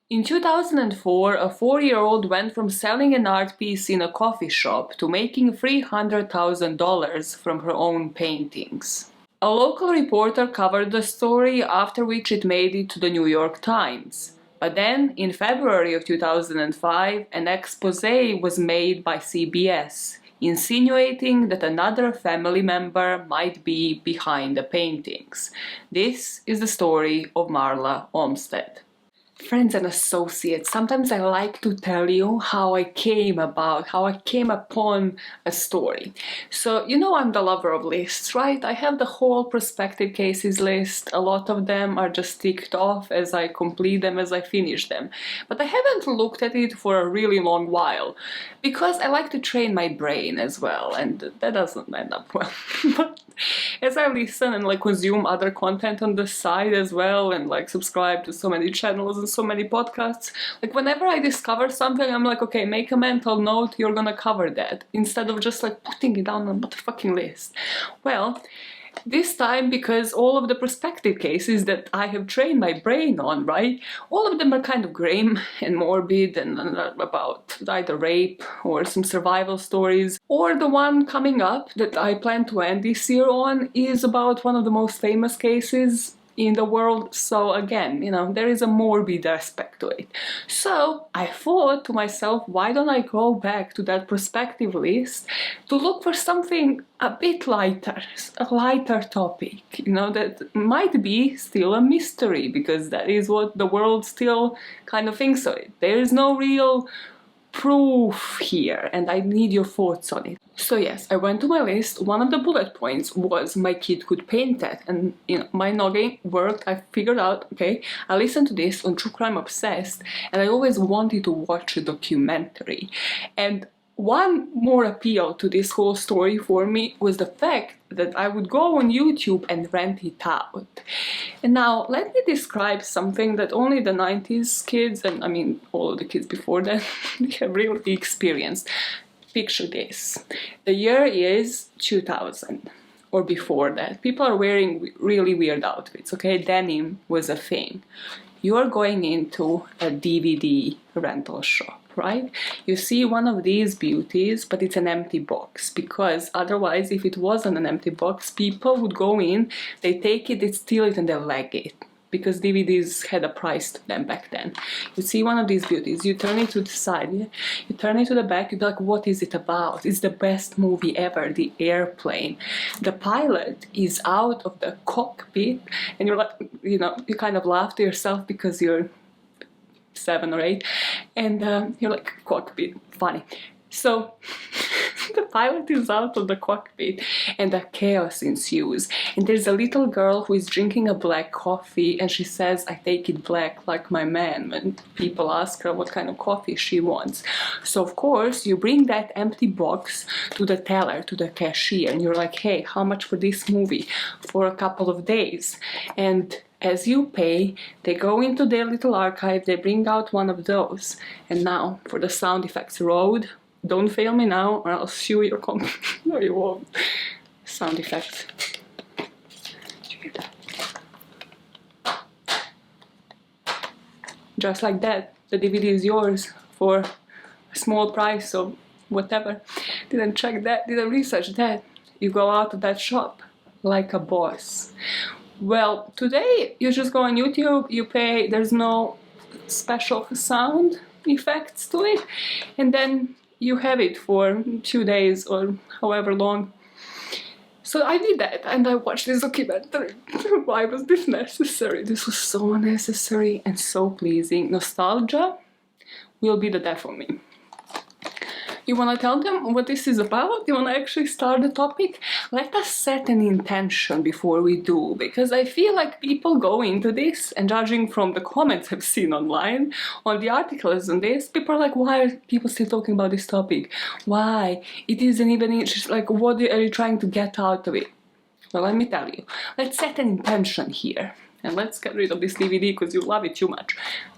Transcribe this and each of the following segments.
In 2004, a 4-year-old went from selling an art piece in a coffee shop to making $300,000 from her own paintings. A local reporter covered the story, after which it made it to the New York Times. But then, in February of 2005, an exposé was made by CBS, insinuating that another family member might be behind the paintings. This is the story of Marla Olmstead. Friends and associates, sometimes I like to tell you how I came upon a story. So, you know I'm the lover of lists, right? I have the whole prospective cases list. A lot of them are just ticked off as I complete them, as I finish them. But I haven't looked at it for a really long while, because I like to train my brain as well, and that doesn't end up well. But as I listen and consume other content on the side as well, and subscribe to so many channels and so many podcasts, whenever I discover something, I'm like, okay, make a mental note, you're gonna cover that, instead of just putting it down on the fucking list. Well, this time, because all of the prospective cases that I have trained my brain on, right, all of them are kind of grim and morbid and about either rape or some survival stories, or the one coming up that I plan to end this year on is about one of the most famous cases in the world. So again, there is a morbid aspect to it. So I thought to myself, why don't I go back to that prospective list to look for something a bit lighter, a lighter topic, that might be still a mystery, because that is what the world still kind of thinks of it. There is no real proof here, and I need your thoughts on it. So yes, I went to my list. One of the bullet points was my kid could paint that, and my noggin worked. I figured out, okay, I listened to this on True Crime Obsessed, and I always wanted to watch a documentary. And one more appeal to this whole story for me was the fact that I would go on YouTube and rent it out. And now, let me describe something that only the 90s kids, and I mean all of the kids before that, have really experienced. Picture this. The year is 2000, or before that. People are wearing really weird outfits, okay? Denim was a thing. You are going into a DVD rental shop, right? You see one of these beauties, but it's an empty box, because otherwise, if it wasn't an empty box, people would go in, they take it, they steal it, and they leg it, because DVDs had a price to them back then. You see one of these beauties, you turn it to the side, yeah? You turn it to the back, you'd be like, what is it about? It's the best movie ever, The Airplane. The pilot is out of the cockpit, and you're like, you kind of laugh to yourself because you're 7 or 8, and you're like, cockpit, funny. So the pilot is out of the cockpit and a chaos ensues, and there's a little girl who is drinking a black coffee, and she says, I take it black like my man, when people ask her what kind of coffee she wants. So of course you bring that empty box to the teller, to the cashier, and you're like, hey, how much for this movie? For a couple of days. And as you pay, they go into their little archive, they bring out one of those. And now for the sound effects. Road, don't fail me now or I'll sue your company. No, you won't. Sound effects. Did you hear that? Just like that, the DVD is yours for a small price of whatever. Didn't check that, didn't research that. You go out of that shop like a boss. Well, today you just go on YouTube, you pay, there's no special sound effects to it, and then you have it for 2 days or however long. So I did that, and I watched this documentary. Why was this necessary? This was so necessary and so pleasing. Nostalgia will be the death of me. You want to tell them what this is about? You want to actually start the topic? Let us set an intention before we do, because I feel like people go into this, and judging from the comments I've seen online on the articles on this, people are like, why are people still talking about this topic? Why? It isn't even interesting. Like, what are you trying to get out of it? Well, let me tell you. Let's set an intention here, and let's get rid of this DVD because you love it too much.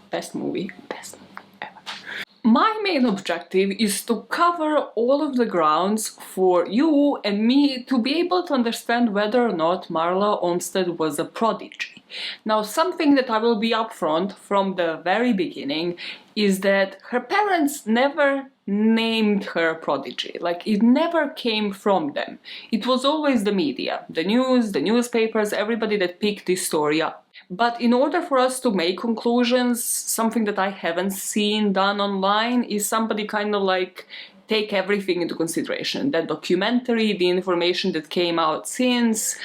Best movie. Best movie ever. My main objective is to cover all of the grounds for you and me to be able to understand whether or not Marla Olmstead was a prodigy. Now, something that I will be upfront from the very beginning is that her parents never named her Prodigy. Like, it never came from them. It was always the media, the news, the newspapers, everybody that picked this story up. But in order for us to make conclusions, something that I haven't seen done online is somebody kind of like take everything into consideration. That documentary, the information that came out since,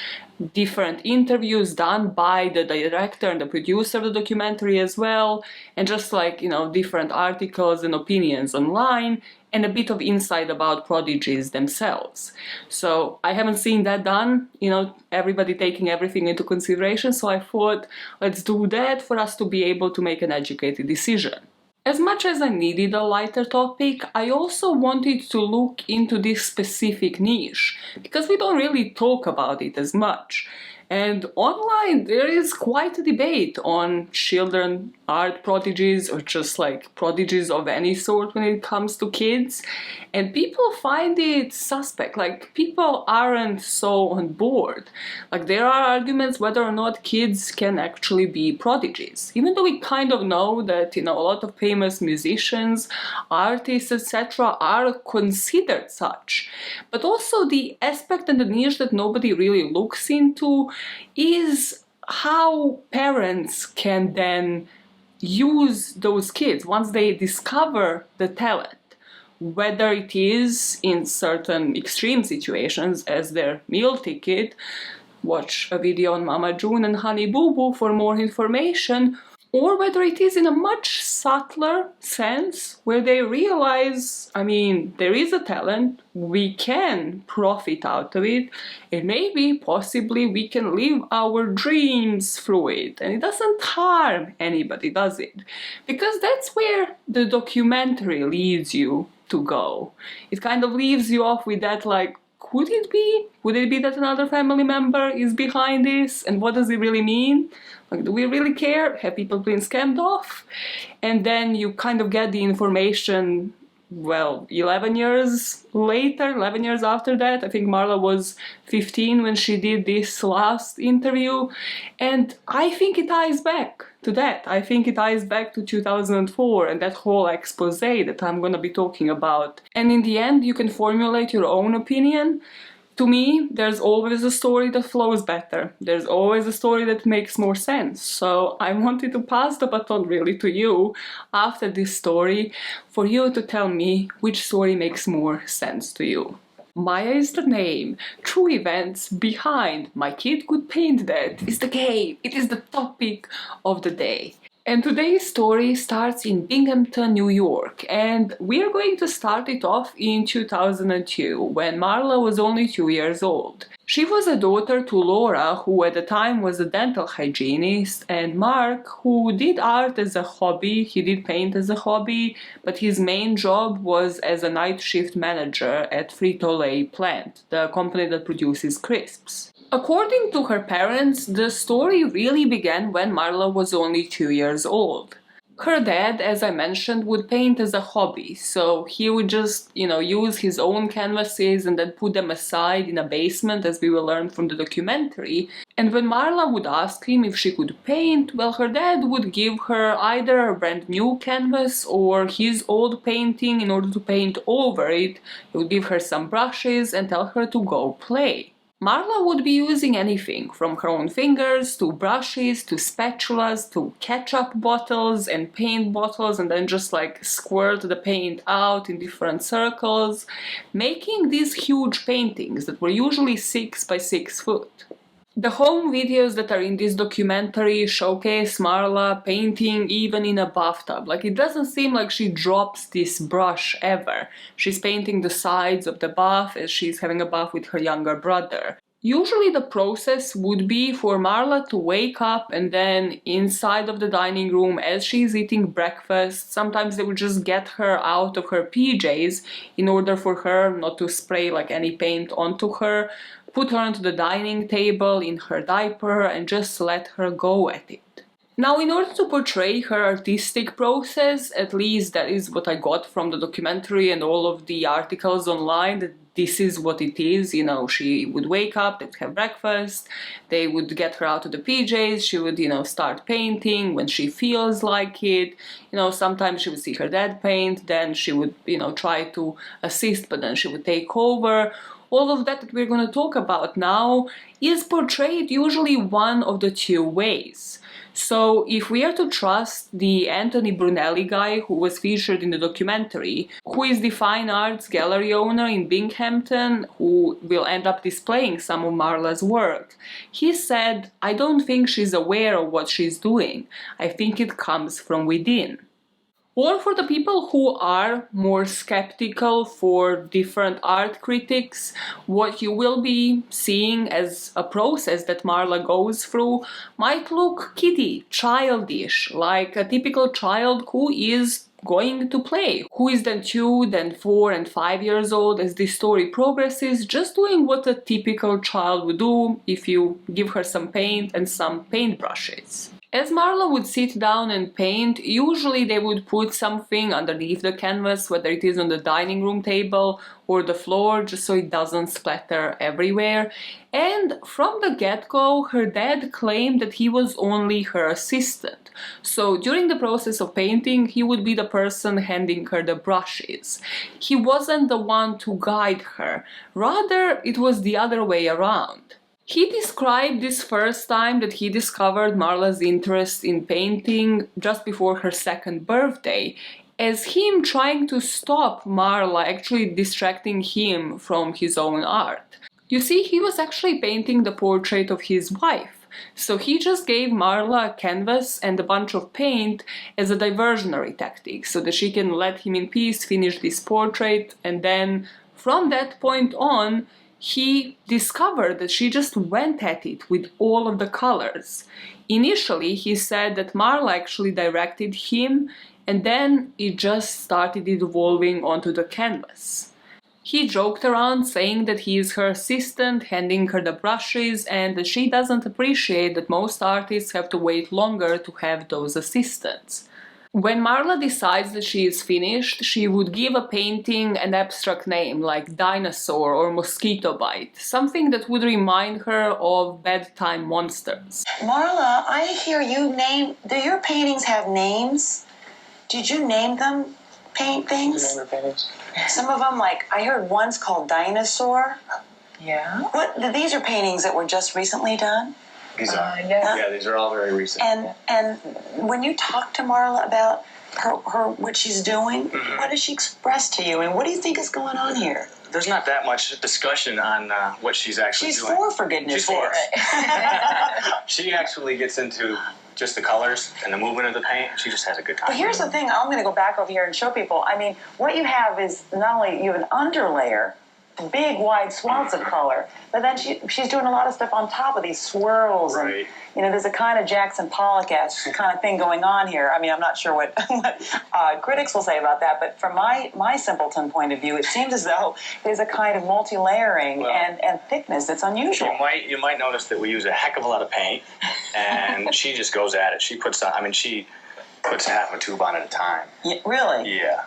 different interviews done by the director and the producer of the documentary as well, and just like, different articles and opinions online, and a bit of insight about prodigies themselves. So I haven't seen that done, everybody taking everything into consideration, so I thought, let's do that for us to be able to make an educated decision. As much as I needed a lighter topic, I also wanted to look into this specific niche, because we don't really talk about it as much. And online there is quite a debate on children art prodigies or just like prodigies of any sort when it comes to kids. And people find it suspect, like people aren't so on board. Like there are arguments whether or not kids can actually be prodigies. Even though we kind of know that, a lot of famous musicians, artists, etc. are considered such. But also the aspect and the niche that nobody really looks into is how parents can then use those kids once they discover the talent, whether it is in certain extreme situations as their meal ticket, watch a video on Mama June and Honey Boo Boo for more information, or whether it is in a much subtler sense where they realize, there is a talent, we can profit out of it, and maybe, possibly, we can live our dreams through it. And it doesn't harm anybody, does it? Because that's where the documentary leads you to go. It kind of leaves you off with that, like, could it be? Would it be that another family member is behind this? And what does it really mean? Like, do we really care? Have people been scammed off? And then you kind of get the information, 11 years later, 11 years after that. I think Marla was 15 when she did this last interview. And I think it ties back to that. I think it ties back to 2004 and that whole expose that I'm going to be talking about. And in the end, you can formulate your own opinion. To me, there's always a story that flows better. There's always a story that makes more sense. So I wanted to pass the baton really to you after this story for you to tell me which story makes more sense to you. Maya is the name. True events behind My Kid Could Paint That is the game. It is the topic of the day. And today's story starts in Binghamton, New York, and we're going to start it off in 2002, when Marla was only 2 years old. She was a daughter to Laura, who at the time was a dental hygienist, and Mark, who did art as a hobby. He did paint as a hobby, but his main job was as a night shift manager at Frito-Lay plant, the company that produces crisps. According to her parents, the story really began when Marla was only 2 years old. Her dad, as I mentioned, would paint as a hobby, so he would just, use his own canvases and then put them aside in a basement, as we will learn from the documentary. And when Marla would ask him if she could paint, her dad would give her either a brand new canvas or his old painting in order to paint over it. He would give her some brushes and tell her to go play. Marla would be using anything from her own fingers to brushes to spatulas to ketchup bottles and paint bottles, and then just like squirt the paint out in different circles, making these huge paintings that were usually 6 by 6 foot. The home videos that are in this documentary showcase Marla painting even in a bathtub. Like, it doesn't seem like she drops this brush ever. She's painting the sides of the bath as she's having a bath with her younger brother. Usually the process would be for Marla to wake up and then inside of the dining room as she's eating breakfast, sometimes they would just get her out of her PJs in order for her not to spray like any paint onto her, put her onto the dining table in her diaper and just let her go at it. Now, in order to portray her artistic process, at least that is what I got from the documentary and all of the articles online, that this is what it is. You know, she would wake up, they'd have breakfast, they would get her out of the PJs, she would, start painting when she feels like it. Sometimes she would see her dad paint, then she would, try to assist, but then she would take over. All of that we're going to talk about now is portrayed usually one of the two ways. So if we are to trust the Anthony Brunelli guy who was featured in the documentary, who is the fine arts gallery owner in Binghamton, who will end up displaying some of Marla's work, he said, "I don't think she's aware of what she's doing. I think it comes from within." Or for the people who are more skeptical for different art critics, what you will be seeing as a process that Marla goes through might look kiddie, childish, like a typical child who is going to play, who is then 2, then 4 and 5 years old as the story progresses, just doing what a typical child would do if you give her some paint and some paintbrushes. As Marla would sit down and paint, usually they would put something underneath the canvas, whether it is on the dining room table or the floor, just so it doesn't splatter everywhere. And from the get-go, her dad claimed that he was only her assistant. So during the process of painting, he would be the person handing her the brushes. He wasn't the one to guide her. Rather, it was the other way around. He described this first time that he discovered Marla's interest in painting just before her 2nd birthday as him trying to stop Marla, actually distracting him from his own art. You see, he was actually painting the portrait of his wife, so he just gave Marla a canvas and a bunch of paint as a diversionary tactic so that she can let him in peace finish this portrait, and then from that point on, he discovered that she just went at it with all of the colors. Initially, he said that Marla actually directed him, and then it just started evolving onto the canvas. He joked around saying that he is her assistant, handing her the brushes, and that she doesn't appreciate that most artists have to wait longer to have those assistants. When Marla decides that she is finished, she would give a painting an abstract name like dinosaur or mosquito bite, something that would remind her of bedtime monsters. Marla, I hear you name. Do your paintings have names? Did you name them? Paint things? Name your paintings? Some of them, like I heard one's called Dinosaur. Yeah. These are paintings that were just recently done. These are. Yeah, these are all very recent. And when you talk to Marla about her what she's doing, what does she express to you, and what do you think is going on here? There's not that much discussion on what she's actually doing. She's 4, for goodness sake. She's 4. She actually gets into just the colors and the movement of the paint. She just has a good time. But here's the thing. I'm going to go back over here and show people. I mean, what you have is not only you have an underlayer, big wide swaths of color, but then she's doing a lot of stuff on top of these swirls, Right. and there's a kind of Jackson Pollock-esque kind of thing going on here. I mean, I'm not sure what critics will say about that, but from my simpleton point of view, it seems as though there's a kind of multi-layering and thickness that's unusual. You might notice that we use a heck of a lot of paint, and she just goes at it. She puts half a tube on at a time. Yeah, really? Yeah.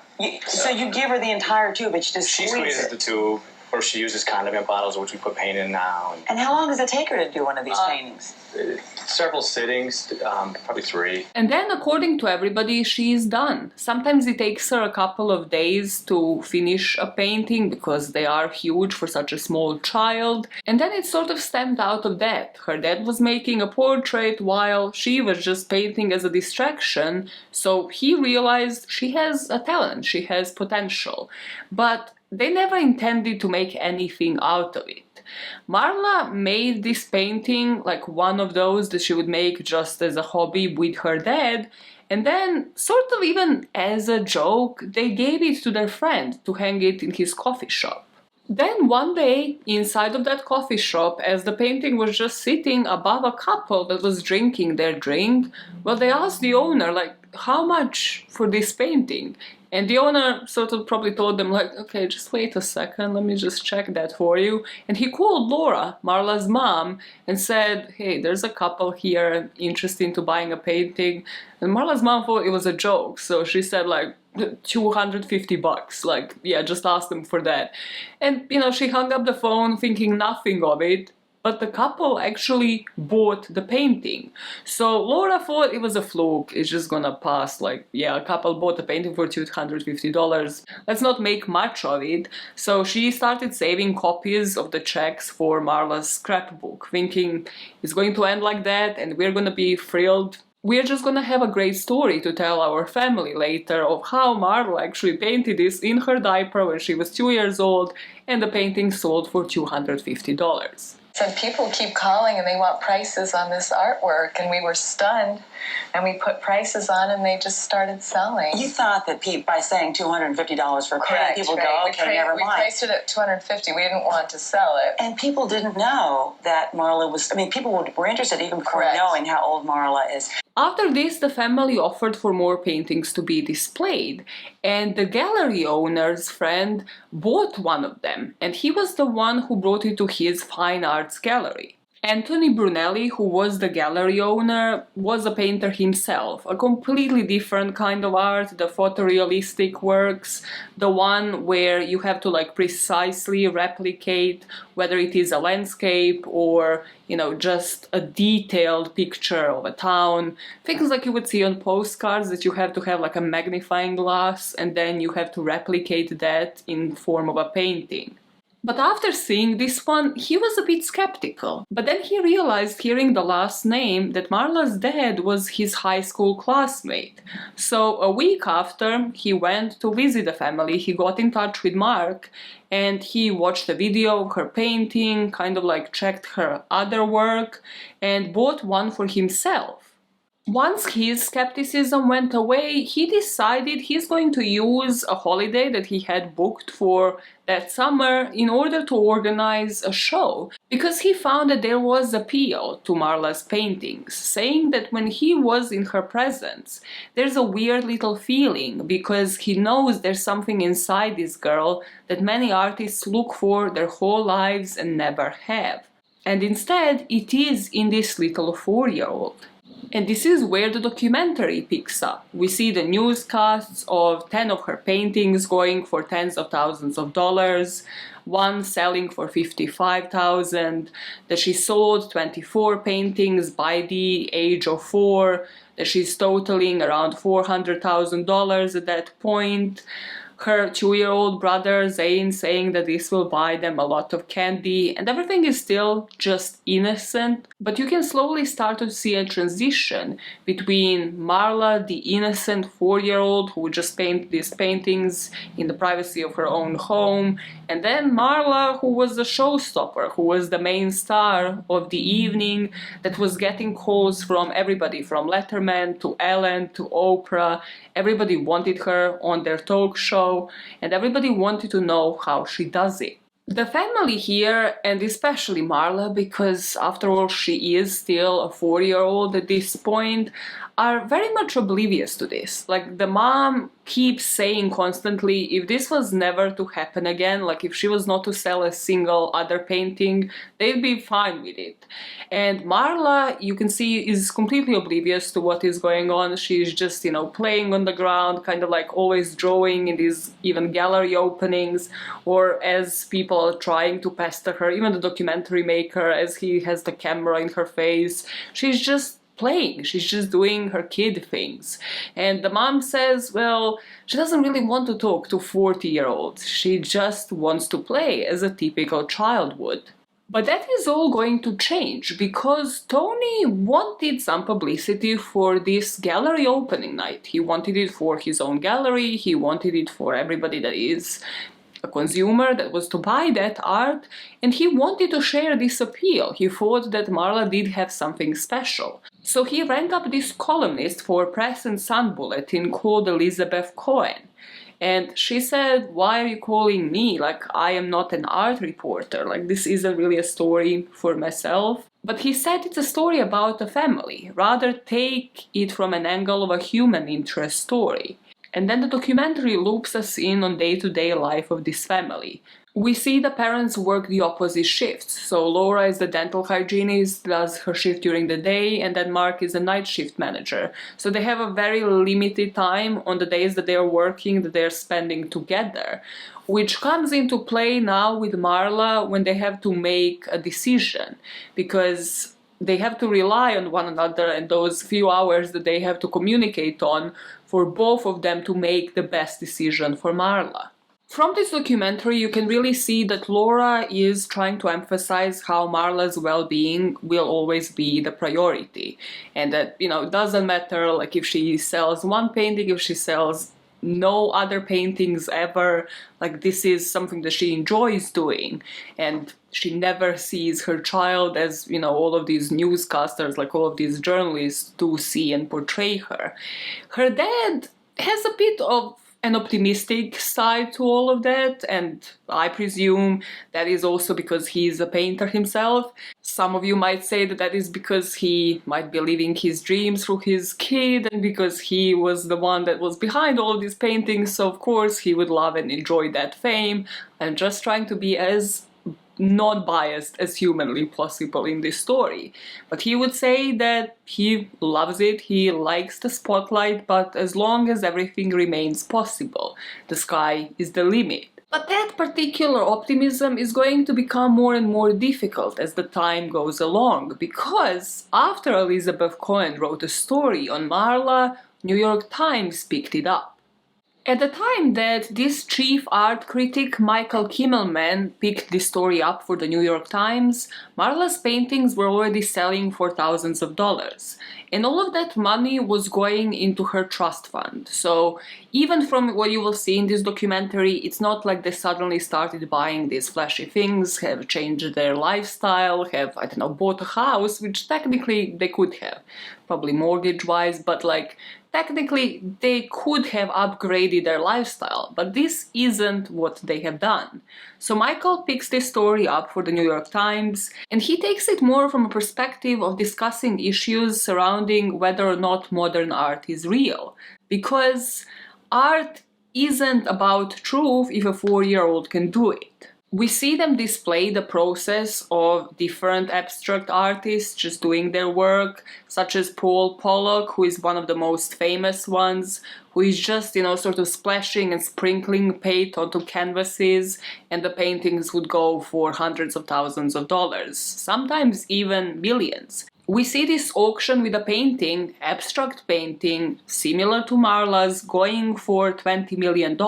So you give her the entire tube, but She squeezes the tube, or she uses condiment bottles, which we put paint in now. And how long does it take her to do one of these paintings? Several sittings, probably 3. And then, according to everybody, she is done. Sometimes it takes her a couple of days to finish a painting because they are huge for such a small child. And then it sort of stemmed out of that. Her dad was making a portrait while she was just painting as a distraction, so he realized she has a talent, she has potential. But they never intended to make anything out of it. Marla made this painting like one of those that she would make just as a hobby with her dad, and then, sort of even as a joke, they gave it to their friend to hang it in his coffee shop. Then one day, inside of that coffee shop, as the painting was just sitting above a couple that was drinking their drink, well, they asked the owner, like, how much for this painting? And the owner sort of probably told them like, okay, just wait a second, let me just check that for you. And he called Laura, Marla's mom, and said, hey, there's a couple here interested into buying a painting. And Marla's mom thought it was a joke, so she said like, $250, like, yeah, just ask them for that. And, you know, she hung up the phone thinking nothing of it, but the couple actually bought the painting. So Laura thought it was a fluke, it's just gonna pass, like, yeah, a couple bought the painting for $250, let's not make much of it. So she started saving copies of the checks for Marla's scrapbook, thinking it's going to end like that and we're gonna be thrilled. We're just gonna have a great story to tell our family later of how Marla actually painted this in her diaper when she was 2 years old, and the painting sold for $250. And people keep calling and they want prices on this artwork, and we were stunned, and we put prices on and they just started selling. You thought that by saying $250 for a painting, people would go, okay, never mind. We priced it at $250. We didn't want to sell it. And people didn't know that Marla was, I mean, people were interested even before Correct. knowing how old Marla is. After this, the family offered for more paintings to be displayed, and the gallery owner's friend bought one of them, and he was the one who brought it to his fine arts gallery. Anthony Brunelli, who was the gallery owner, was a painter himself, a completely different kind of art, the photorealistic works, the one where you have to like precisely replicate whether it is a landscape or, you know, just a detailed picture of a town, things like you would see on postcards that you have to have like a magnifying glass and then you have to replicate that in form of a painting. But after seeing this one, he was a bit skeptical. But then he realized, hearing the last name, that Marla's dad was his high school classmate. So a week after he went to visit the family, he got in touch with Mark and he watched a video of her painting, kind of like checked her other work, and bought one for himself. Once his skepticism went away, he decided he's going to use a holiday that he had booked for that summer in order to organize a show, because he found that there was appeal to Marla's paintings, saying that when he was in her presence, there's a weird little feeling because he knows there's something inside this girl that many artists look for their whole lives and never have. And instead, it is in this little 4-year-old. And this is where the documentary picks up. We see the newscasts of 10 of her paintings going for tens of thousands of dollars, one selling for $55,000, that she sold 24 paintings by the age of 4, that she's totaling around $400,000 at that point. Her 2-year-old brother Zane saying that this will buy them a lot of candy, and everything is still just innocent, but you can slowly start to see a transition between Marla, the innocent 4-year-old who would just paint these paintings in the privacy of her own home, and then Marla, who was the showstopper, who was the main star of the evening, that was getting calls from everybody, from Letterman to Ellen to Oprah. Everybody wanted her on their talk show, and everybody wanted to know how she does it. The family here, and especially Marla, because after all she is still a 4-year-old at this point, are very much oblivious to this. Like, the mom keeps saying constantly, if this was never to happen again, like if she was not to sell a single other painting, they'd be fine with it. And Marla, you can see, is completely oblivious to what is going on. She's just, you know, playing on the ground, kind of like always drawing in these even gallery openings, or as people are trying to pester her, even the documentary maker, as he has the camera in her face, she's just playing, she's just doing her kid things. And the mom says, well, she doesn't really want to talk to 40-year-olds, she just wants to play as a typical child would. But that is all going to change, because Tony wanted some publicity for this gallery opening night. He wanted it for his own gallery, he wanted it for everybody that is a consumer that was to buy that art, and he wanted to share this appeal. He thought that Marla did have something special. So he rang up this columnist for Press and Sun Bulletin called Elizabeth Cohen. And she said, why are you calling me? Like, I am not an art reporter. Like, this isn't really a story for myself. But he said it's a story about a family, rather take it from an angle of a human interest story. And then the documentary loops us in on day-to-day life of this family. We see the parents work the opposite shifts. So Laura is the dental hygienist, does her shift during the day, and then Mark is the night shift manager. So they have a very limited time on the days that they are working, that they are spending together, which comes into play now with Marla when they have to make a decision, because they have to rely on one another and those few hours that they have to communicate on for both of them to make the best decision for Marla. From this documentary, you can really see that Laura is trying to emphasize how Marla's well-being will always be the priority. And that, it doesn't matter like if she sells one painting, if she sells no other paintings ever, like this is something that she enjoys doing. And she never sees her child as, all of these newscasters, like all of these journalists do see and portray her. Her dad has a bit of an optimistic side to all of that, and I presume that is also because he's a painter himself. Some of you might say that is because he might be living his dreams through his kid, and because he was the one that was behind all of these paintings, so of course he would love and enjoy that fame. I'm just trying to be as not biased as humanly possible in this story. But he would say that he loves it, he likes the spotlight, but as long as everything remains possible, the sky is the limit. But that particular optimism is going to become more and more difficult as the time goes along, because after Elizabeth Cohen wrote a story on Marla, New York Times picked it up. At the time that this chief art critic Michael Kimmelman picked this story up for the New York Times, Marla's paintings were already selling for thousands of dollars. And all of that money was going into her trust fund. So even from what you will see in this documentary, it's not like they suddenly started buying these flashy things, have changed their lifestyle, have, bought a house, which technically they could have, probably mortgage-wise, but technically, they could have upgraded their lifestyle, but this isn't what they have done. So Michael picks this story up for the New York Times, and he takes it more from a perspective of discussing issues surrounding whether or not modern art is real. Because art isn't about truth if a 4-year-old can do it. We see them display the process of different abstract artists just doing their work, such as Paul Pollock, who is one of the most famous ones, who is just, sort of splashing and sprinkling paint onto canvases, and the paintings would go for hundreds of thousands of dollars, sometimes even millions. We see this auction with a painting, abstract painting, similar to Marla's, going for $20 million.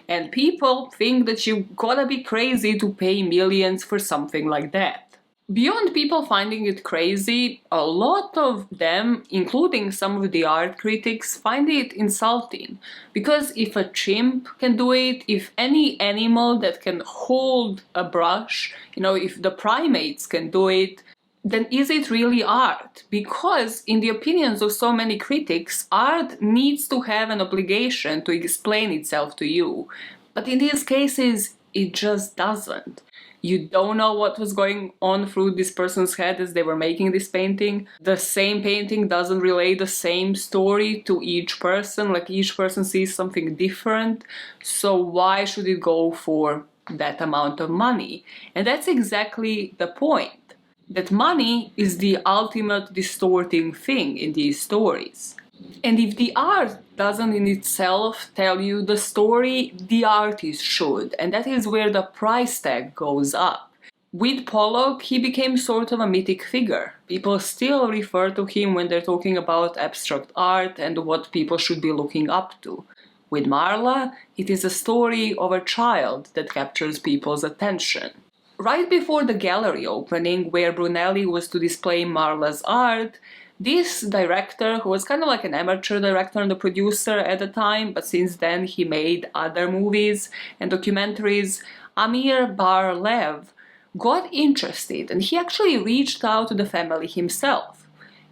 And people think that you gotta be crazy to pay millions for something like that. Beyond people finding it crazy, a lot of them, including some of the art critics, find it insulting. Because if a chimp can do it, if any animal that can hold a brush, if the primates can do it, then is it really art? Because in the opinions of so many critics, art needs to have an obligation to explain itself to you. But in these cases, it just doesn't. You don't know what was going on through this person's head as they were making this painting. The same painting doesn't relay the same story to each person, each person sees something different. So why should it go for that amount of money? And that's exactly the point. That money is the ultimate distorting thing in these stories. And if the art doesn't in itself tell you the story, the artist should, and that is where the price tag goes up. With Pollock, he became sort of a mythic figure. People still refer to him when they're talking about abstract art and what people should be looking up to. With Marla, it is a story of a child that captures people's attention. Right before the gallery opening, where Brunelli was to display Marla's art, this director, who was kind of like an amateur director and a producer at the time, but since then he made other movies and documentaries, Amir Bar-Lev, got interested and he actually reached out to the family himself.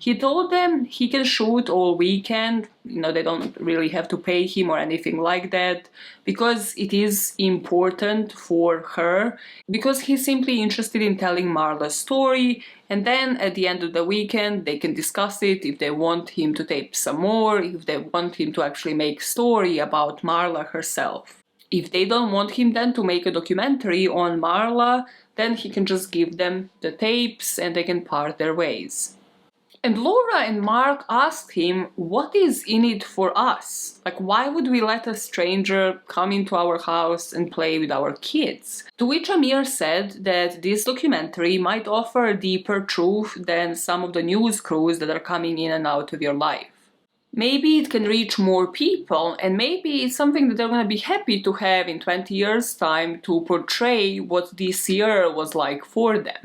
He told them he can shoot all weekend, they don't really have to pay him or anything like that, because it is important for her, because he's simply interested in telling Marla's story, and then at the end of the weekend they can discuss it if they want him to tape some more, if they want him to actually make a story about Marla herself. If they don't want him then to make a documentary on Marla, then he can just give them the tapes and they can part their ways. And Laura and Mark asked him, what is in it for us? Like, why would we let a stranger come into our house and play with our kids? To which Amir said that this documentary might offer a deeper truth than some of the news crews that are coming in and out of your life. Maybe it can reach more people, and maybe it's something that they're going to be happy to have in 20 years' time to portray what this year was like for them.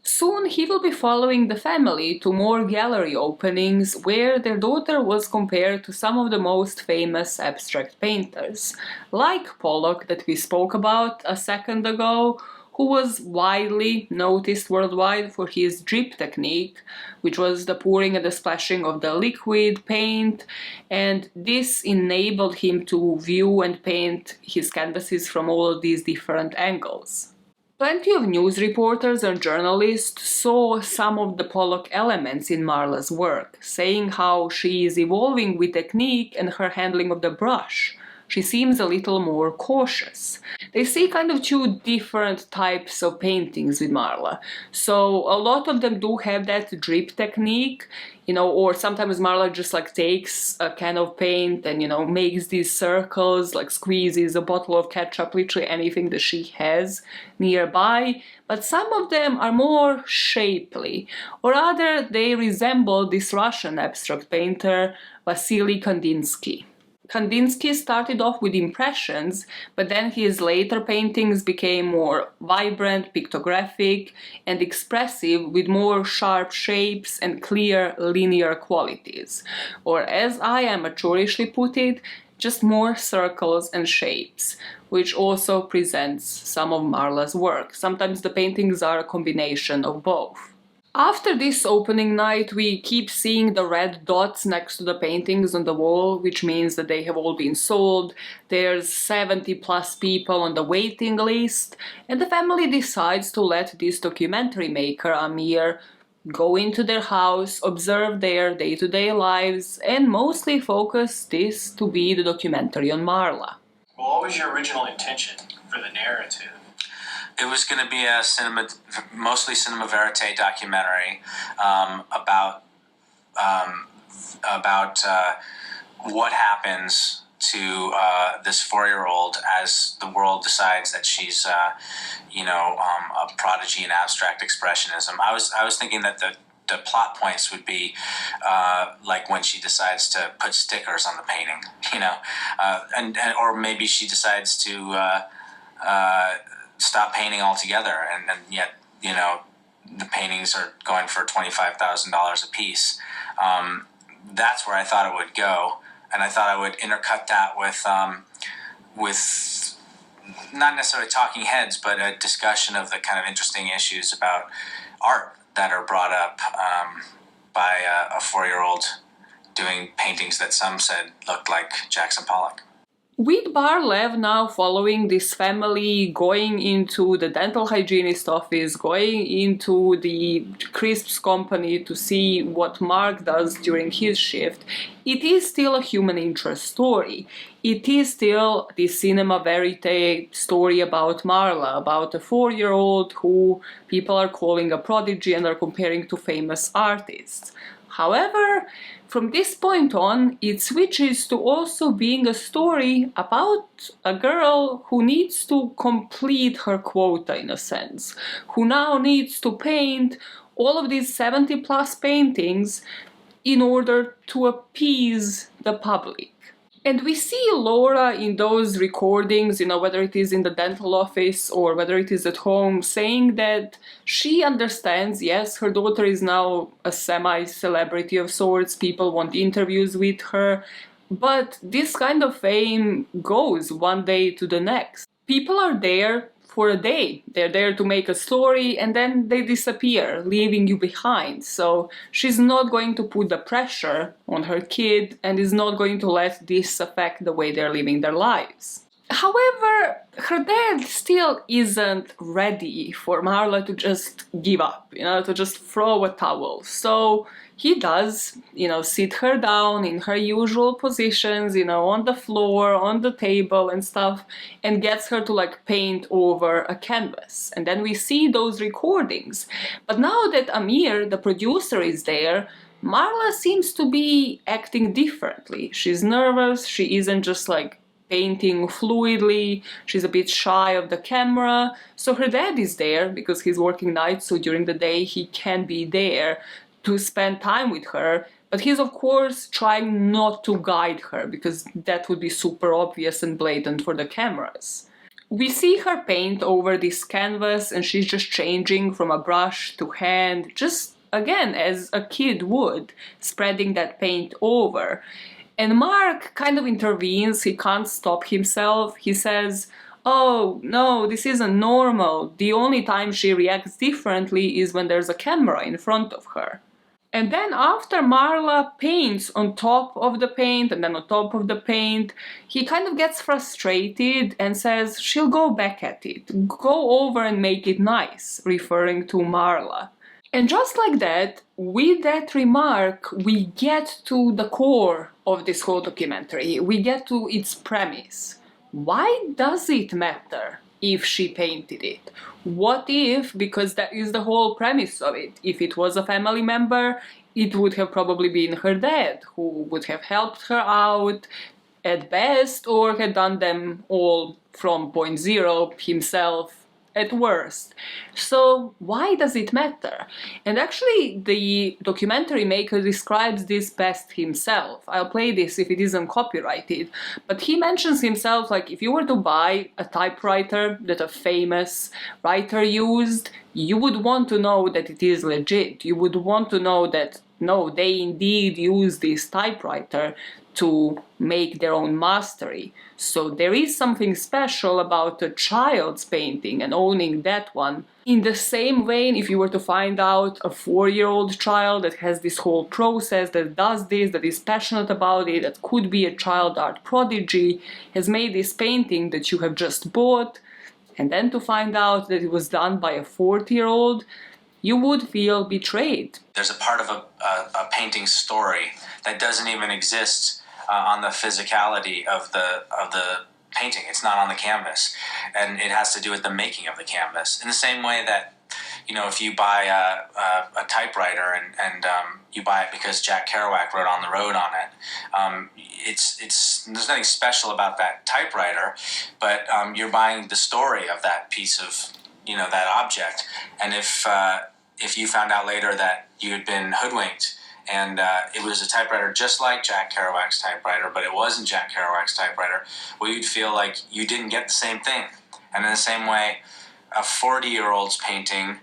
Soon he will be following the family to more gallery openings where their daughter was compared to some of the most famous abstract painters, like Pollock that we spoke about a second ago, who was widely noticed worldwide for his drip technique, which was the pouring and the splashing of the liquid paint, and this enabled him to view and paint his canvases from all of these different angles. Plenty of news reporters and journalists saw some of the Pollock elements in Marla's work, saying how she is evolving with technique and her handling of the brush. She seems a little more cautious. They see kind of two different types of paintings with Marla. So a lot of them do have that drip technique, or sometimes Marla just like takes a can of paint and, makes these circles, like squeezes a bottle of ketchup, literally anything that she has nearby. But some of them are more shapely, or rather they resemble this Russian abstract painter, Vasily Kandinsky. Kandinsky started off with impressions, but then his later paintings became more vibrant, pictographic, and expressive with more sharp shapes and clear linear qualities. Or as I amateurishly put it, just more circles and shapes, which also presents some of Marla's work. Sometimes the paintings are a combination of both. After this opening night, we keep seeing the red dots next to the paintings on the wall, which means that they have all been sold. There's 70 plus people on the waiting list, and the family decides to let this documentary maker, Amir, go into their house, observe their day-to-day lives, and mostly focus this to be the documentary on Marla. Well, what was your original intention for the narrative? It was going to be a mostly cinema verite documentary about what happens to this 4-year-old as the world decides that she's, a prodigy in abstract expressionism. I was thinking that the plot points would be like when she decides to put stickers on the painting, or maybe she decides to stop painting altogether, and yet the paintings are going for $25,000 a piece. That's where I thought it would go, and I thought I would intercut that with not necessarily talking heads, but a discussion of the kind of interesting issues about art that are brought up by a 4-year-old doing paintings that some said looked like Jackson Pollock. With Bar-Lev now following this family, going into the dental hygienist office, going into the crisps company to see what Mark does during his shift, it is still a human interest story. It is still the cinema verite story about Marla, about a 4-year-old who people are calling a prodigy and are comparing to famous artists. However, from this point on, it switches to also being a story about a girl who needs to complete her quota in a sense, who now needs to paint all of these 70 plus paintings in order to appease the public. And we see Laura in those recordings, whether it is in the dental office or whether it is at home, saying that she understands, yes, her daughter is now a semi-celebrity of sorts, people want interviews with her, but this kind of fame goes one day to the next. People are there for a day. They're there to make a story and then they disappear, leaving you behind. So she's not going to put the pressure on her kid and is not going to let this affect the way they're living their lives. However, her dad still isn't ready for Marla to just give up, to just throw a towel. So he does, sit her down in her usual positions, on the floor, on the table and stuff, and gets her to paint over a canvas. And then we see those recordings. But now that Amir, the producer, is there, Marla seems to be acting differently. She's nervous, she isn't just painting fluidly, she's a bit shy of the camera. So her dad is there because he's working nights, so during the day he can be there to spend time with her, but he's of course trying not to guide her because that would be super obvious and blatant for the cameras. We see her paint over this canvas and she's just changing from a brush to hand, just again as a kid would, spreading that paint over. And Mark kind of intervenes, he can't stop himself. He says, "Oh, no, this isn't normal. The only time she reacts differently is when there's a camera in front of her." And then after Marla paints on top of the paint and then on top of the paint, he kind of gets frustrated and says she'll go back at it. Go over and make it nice, referring to Marla. And just like that, with that remark, we get to the core of this whole documentary. We get to its premise. Why does it matter if she painted it? What if, because that is the whole premise of it, if it was a family member, it would have probably been her dad who would have helped her out at best or had done them all from point zero himself at worst. So why does it matter? And actually the documentary maker describes this best himself. I'll play this if it isn't copyrighted, but he mentions himself if you were to buy a typewriter that a famous writer used, you would want to know that it is legit. You would want to know that no, they indeed use this typewriter to make their own mastery. So there is something special about a child's painting and owning that one. In the same vein, if you were to find out a 4-year-old child that has this whole process, that does this, that is passionate about it, that could be a child art prodigy, has made this painting that you have just bought, and then to find out that it was done by a 40-year-old, you would feel betrayed. There's a part of a painting story that doesn't even exist on the physicality of the painting. It's not on the canvas, and it has to do with the making of the canvas. In the same way that, if you buy a typewriter and you buy it because Jack Kerouac wrote On the Road on it, it's there's nothing special about that typewriter, but you're buying the story of that piece of that object. And if you found out later that you had been hoodwinked and it was a typewriter just like Jack Kerouac's typewriter, but it wasn't Jack Kerouac's typewriter, well, you'd feel like you didn't get the same thing. And in the same way, a 40-year-old's painting,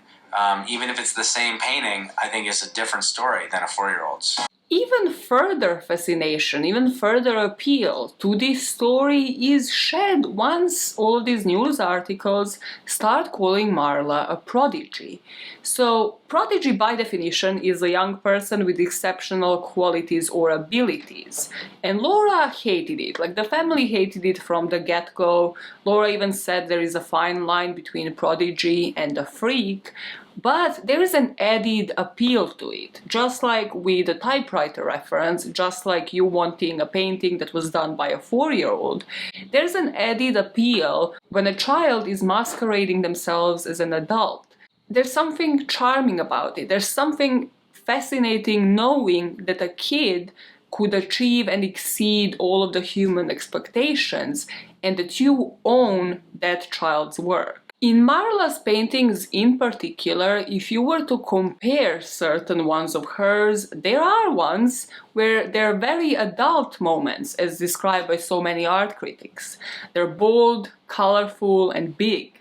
even if it's the same painting, I think is a different story than a 4-year-old's. Even further fascination, even further appeal to this story is shed once all of these news articles start calling Marla a prodigy. So, prodigy by definition is a young person with exceptional qualities or abilities. And Laura hated it, the family hated it from the get-go. Laura even said there is a fine line between a prodigy and a freak. But there is an added appeal to it, just like with the typewriter reference, just like you wanting a painting that was done by a 4-year-old. There's an added appeal when a child is masquerading themselves as an adult. There's something charming about it. There's something fascinating knowing that a kid could achieve and exceed all of the human expectations and that you own that child's work. In Marla's paintings in particular, if you were to compare certain ones of hers, there are ones where they're very adult moments, as described by so many art critics. They're bold, colorful, and big.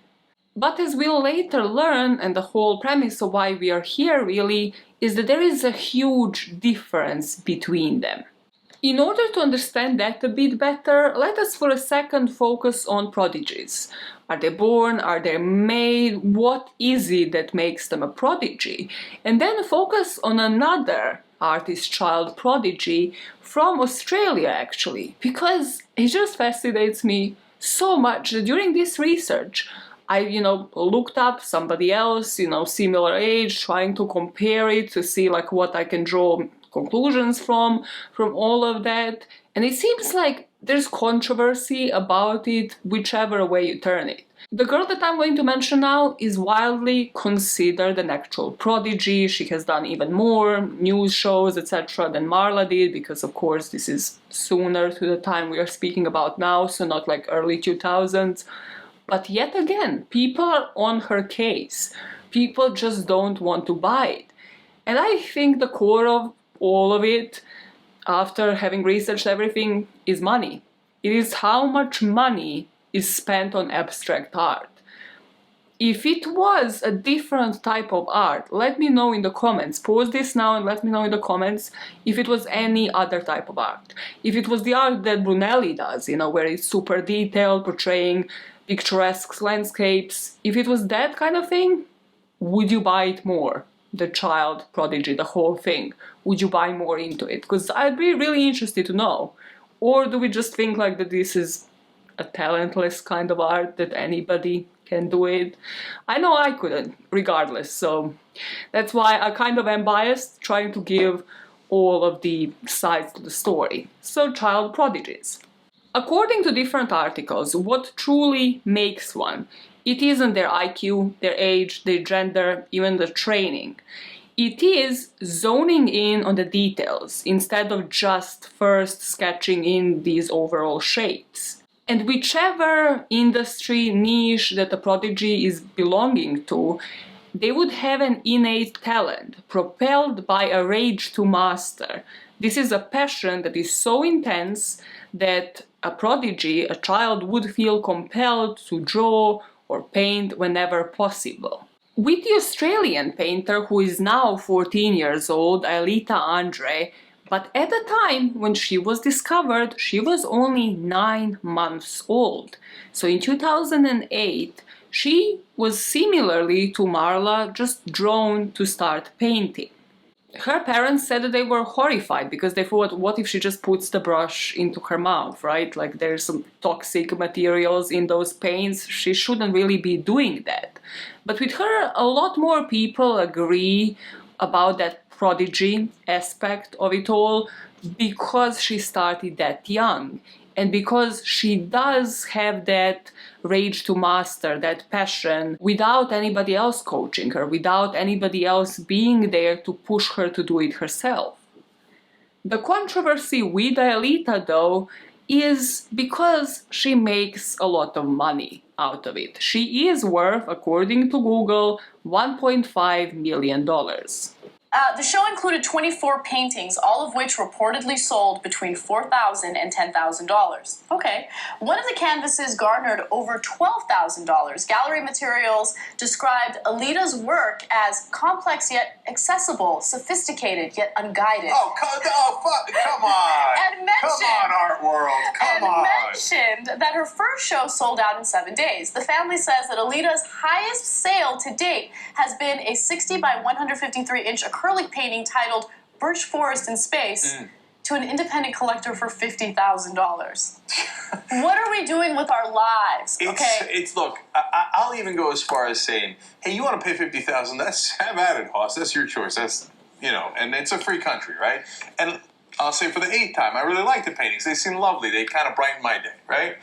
But as we'll later learn, and the whole premise of why we are here really, is that there is a huge difference between them. In order to understand that a bit better, let us for a second focus on prodigies. Are they born? Are they made? What is it that makes them a prodigy? And then focus on another artist child prodigy from Australia, actually, because it just fascinates me so much that during this research, I, looked up somebody else, similar age, trying to compare it to see like what I can draw conclusions from all of that. And it seems like there's controversy about it whichever way you turn it. The girl that I'm going to mention now is widely considered an actual prodigy. She has done even more news shows, etc. than Marla did, because of course this is sooner to the time we are speaking about now, so not like early 2000s. But yet again, people are on her case. People just don't want to buy it. And I think the core of all of it, after having researched everything, is money. It is how much money is spent on abstract art. If it was a different type of art, let me know in the comments. Pause this now and let me know in the comments if it was any other type of art. If it was the art that Brunelli does, where it's super detailed, portraying picturesque landscapes. If it was that kind of thing, would you buy it more? The child prodigy, the whole thing. Would you buy more into it? Because I'd be really interested to know. Or do we just think like that this is a talentless kind of art, that anybody can do it? I know I couldn't, regardless. So that's why I kind of am biased, trying to give all of the sides to the story. So child prodigies. According to different articles, what truly makes one, it isn't their IQ, their age, their gender, even the training. It is zoning in on the details instead of just first sketching in these overall shapes. And whichever industry niche that a prodigy is belonging to, they would have an innate talent, propelled by a rage to master. This is a passion that is so intense that a prodigy, a child, would feel compelled to draw or paint whenever possible. With the Australian painter who is now 14 years old, Aelita Andre, but at the time when she was discovered, she was only 9 months old. So in 2008, she was similarly to Marla just drawn to start painting. Her parents said that they were horrified because they thought, what if she just puts the brush into her mouth, right? Like there's some toxic materials in those paints. She shouldn't really be doing that. But with her, a lot more people agree about that prodigy aspect of it all because she started that young. And because she does have that rage to master, that passion, without anybody else coaching her, without anybody else being there to push her to do it herself. The controversy with Aelita, though, is because she makes a lot of money out of it. She is worth, according to Google, $1.5 million. The show included 24 paintings, all of which reportedly sold between $4,000 and $10,000. Okay. One of the canvases garnered over $12,000. Gallery Materials described Alita's work as complex yet accessible, sophisticated yet unguided. Come on! And mentioned, come on, art world, come on! Mentioned that her first show sold out in 7 days. The family says that Alita's highest sale to date has been a 60 by 153-inch acrylic painting titled Birch Forest in Space to an independent collector for $50,000. What are we doing with our lives? Look, I'll even go as far as saying, hey, you want to pay $50,000? Have at it, Hoss. That's your choice. That's, and it's a free country, right? And I'll say for the 8th time, I really like the paintings. They seem lovely. They kind of brighten my day, right?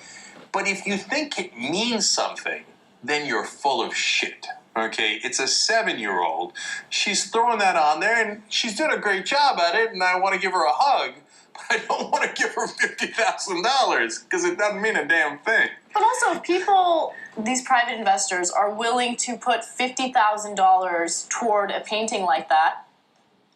But if you think it means something, then you're full of shit. Okay, it's a 7-year-old. She's throwing that on there, and she's doing a great job at it, and I want to give her a hug, but I don't want to give her $50,000 because it doesn't mean a damn thing. But also, if people, these private investors, are willing to put $50,000 toward a painting like that,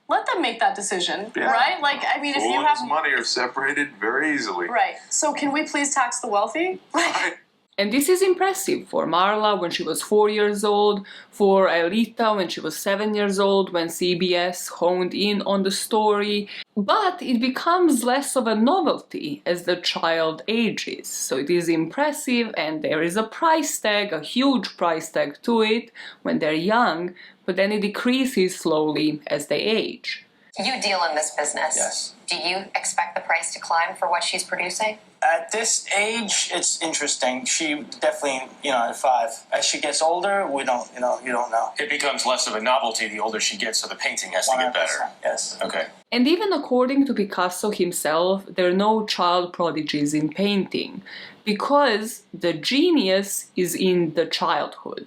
let them make that decision, right? Like, I mean, if you have money are separated very easily. Right. So can we please tax the wealthy? Right. And this is impressive for Marla when she was 4 years old, for Aelita when she was 7 years old, when CBS honed in on the story. But it becomes less of a novelty as the child ages. So it is impressive, and there is a price tag, a huge price tag to it when they're young, but then it decreases slowly as they age. You deal in this business. Yes. Do you expect the price to climb for what she's producing? At this age, it's interesting. She definitely, at 5. As she gets older, you don't know. It becomes less of a novelty the older she gets, so the painting has to get better. Yes. Okay. And even according to Picasso himself, there are no child prodigies in painting, because the genius is in the childhood.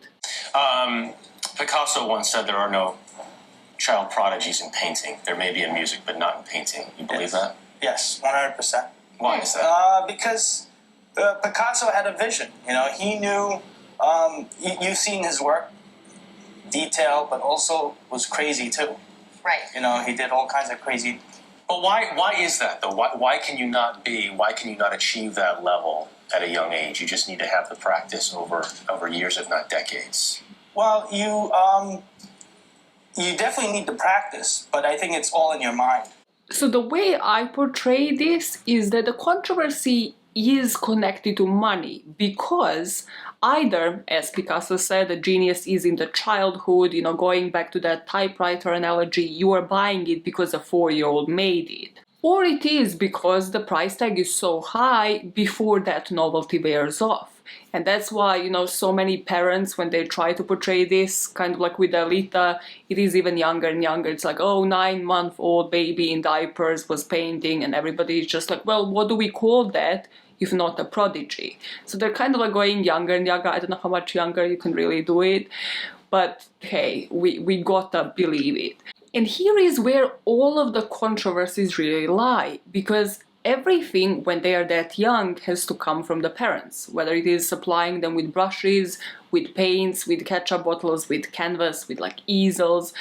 Picasso once said there are no child prodigies in painting. There may be in music, but not in painting. You believe that? Yes, 100%. Why is that? Because Picasso had a vision. He knew. You've seen his work, detailed, but also was crazy too. Right. He did all kinds of crazy. But why is that though? Why can you not achieve that level at a young age? You just need to have the practice over years, if not decades. Well, you definitely need the practice, but I think it's all in your mind. So the way I portray this is that the controversy is connected to money, because either, as Picasso said, the genius is in the childhood, going back to that typewriter analogy, you are buying it because a 4-year-old made it. Or it is because the price tag is so high before that novelty wears off. And that's why, so many parents, when they try to portray this, kind of like with Aelita, it is even younger and younger. It's like, 9-month-old baby in diapers was painting, and everybody is just like, well, what do we call that if not a prodigy? So they're kind of like going younger and younger. I don't know how much younger you can really do it, but hey, we gotta believe it. And here is where all of the controversies really lie, because everything, when they are that young, has to come from the parents, whether it is supplying them with brushes, with paints, with ketchup bottles, with canvas, with easels.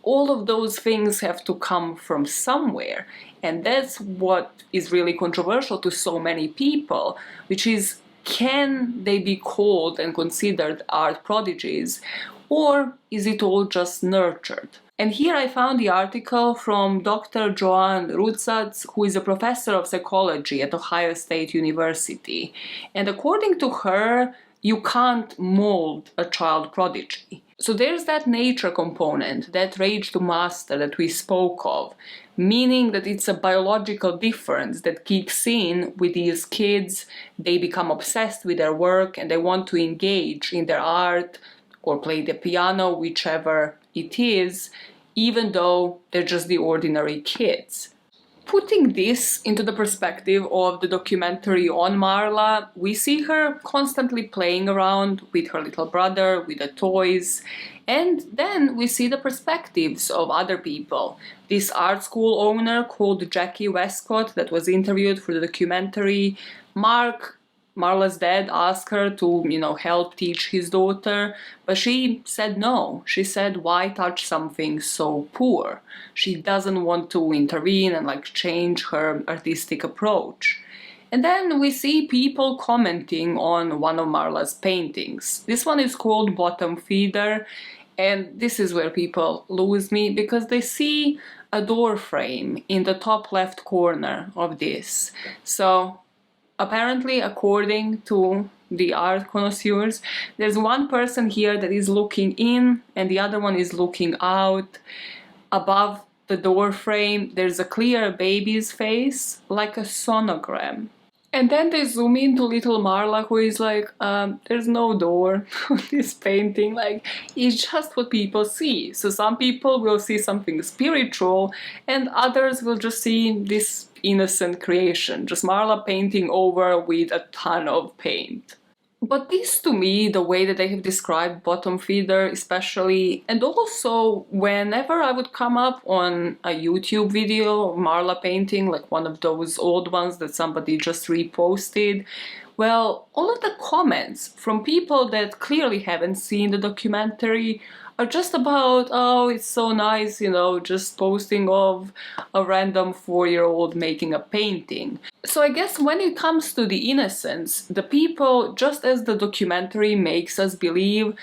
All of those things have to come from somewhere. And that's what is really controversial to so many people, which is, can they be called and considered art prodigies, or is it all just nurtured? And here I found the article from Dr. Joanne Rutsatz, who is a professor of psychology at Ohio State University. And according to her, you can't mold a child prodigy. So there's that nature component, that rage to master that we spoke of, meaning that it's a biological difference that kicks in with these kids. They become obsessed with their work and they want to engage in their art or play the piano, whichever it is, even though they're just the ordinary kids. Putting this into the perspective of the documentary on Marla, we see her constantly playing around with her little brother, with the toys, and then we see the perspectives of other people. This art school owner called Jackie Westcott that was interviewed for the documentary, Marla's dad asked her to, help teach his daughter, but she said no. She said, why touch something so poor? She doesn't want to intervene and change her artistic approach. And then we see people commenting on one of Marla's paintings. This one is called Bottom Feeder, and this is where people lose me, because they see a door frame in the top left corner of this. So apparently, according to the art connoisseurs, there's one person here that is looking in and the other one is looking out. Above the door frame, there's a clear baby's face, like a sonogram. And then they zoom into little Marla, who is like, there's no door on this painting. It's just what people see. So some people will see something spiritual and others will just see this innocent creation, just Marla painting over with a ton of paint. But this, to me, the way that they have described Bottom Feeder especially, and also whenever I would come up on a YouTube video of Marla painting, like one of those old ones that somebody just reposted, well, all of the comments from people that clearly haven't seen the documentary are just about, oh, it's so nice, just posting of a random 4-year-old making a painting. So I guess when it comes to the innocence, the people, just as the documentary makes us believe,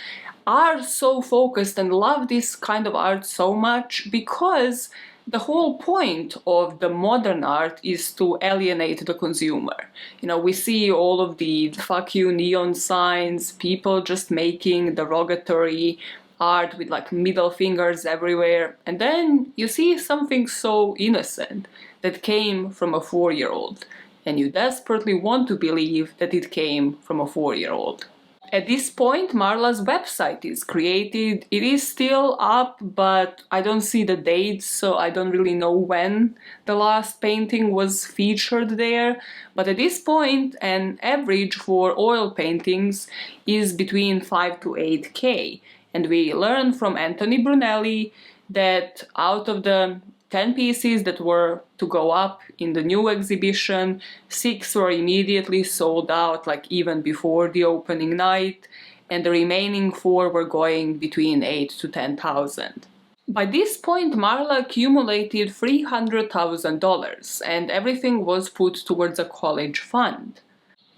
are so focused and love this kind of art so much because the whole point of the modern art is to alienate the consumer. We see all of the fuck you neon signs, people just making derogatory art with like middle fingers everywhere, and then you see something so innocent that came from a 4-year-old, and you desperately want to believe that it came from a 4-year-old. At this point, Marla's website is created. It is still up, but I don't see the dates, so I don't really know when the last painting was featured there. But at this point, an average for oil paintings is between 5 to 8K. And we learned from Anthony Brunelli that out of the 10 pieces that were to go up in the new exhibition, 6 were immediately sold out, like even before the opening night, and the remaining 4 were going between 8 to 10,000. By this point, Marla accumulated $300,000, and everything was put towards a college fund.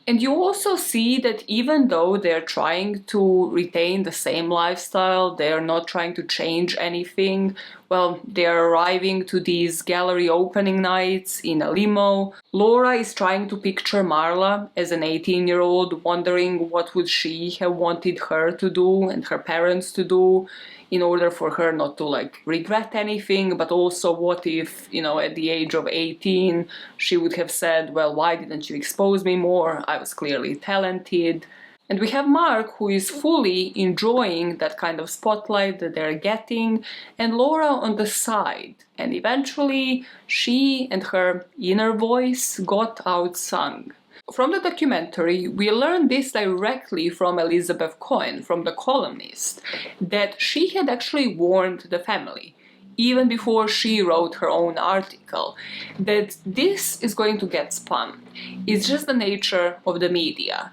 And you also see that even though they're trying to retain the same lifestyle, they're not trying to change anything, well, they're arriving to these gallery opening nights in a limo. Laura is trying to picture Marla as an 18-year-old, wondering what would she have wanted her to do and her parents to do in order for her not to regret anything, but also what if, at the age of 18, she would have said, well, why didn't you expose me more? I was clearly talented. And we have Mark, who is fully enjoying that kind of spotlight that they're getting, and Laura on the side. And eventually, she and her inner voice got outsung. From the documentary, we learned this directly from Elizabeth Cohen, from The Columnist, that she had actually warned the family, even before she wrote her own article, that this is going to get spun. It's just the nature of the media.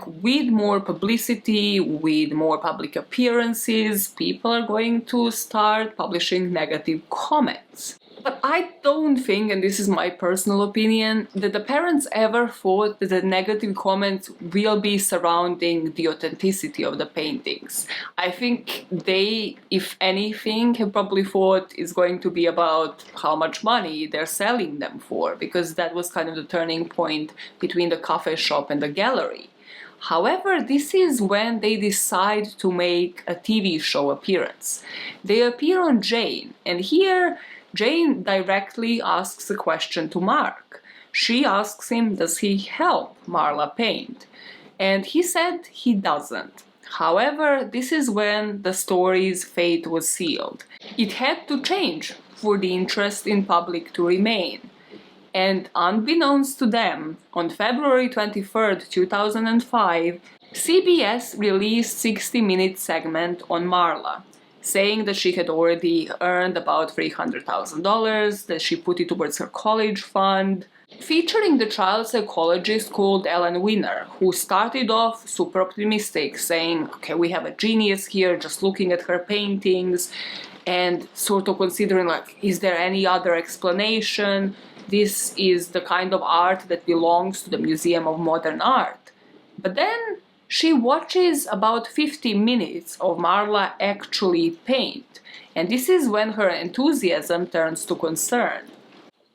With more publicity, with more public appearances, people are going to start publishing negative comments. But I don't think, and this is my personal opinion, that the parents ever thought that the negative comments will be surrounding the authenticity of the paintings. I think they, if anything, have probably thought it's going to be about how much money they're selling them for, because that was kind of the turning point between the coffee shop and the gallery. However, this is when they decide to make a TV show appearance. They appear on Jane, and here Jane directly asks a question to Mark. She asks him, does he help Marla paint? And he said he doesn't. However, this is when the story's fate was sealed. It had to change for the interest in public to remain. And unbeknownst to them, on February 23rd, 2005, CBS released a 60-minute segment on Marla, saying that she had already earned about $300,000, that she put it towards her college fund, featuring the child psychologist called Ellen Winner, who started off super optimistic, saying, okay, we have a genius here, just looking at her paintings, and sort of considering, is there any other explanation? This is the kind of art that belongs to the Museum of Modern Art. But then she watches about 50 minutes of Marla actually paint, and this is when her enthusiasm turns to concern.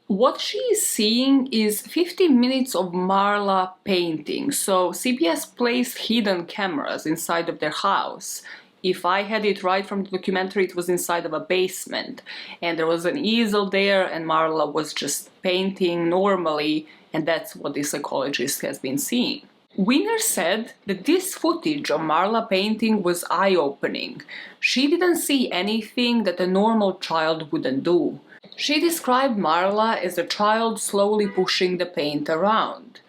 What she is seeing is 50 minutes of Marla painting, so CBS placed hidden cameras inside of their house. If I had it right from the documentary, it was inside of a basement, and there was an easel there, and Marla was just painting normally, and that's what the psychologist has been seeing. Winner said that this footage of Marla painting was eye-opening. She didn't see anything that a normal child wouldn't do. She described Marla as a child slowly pushing the paint around,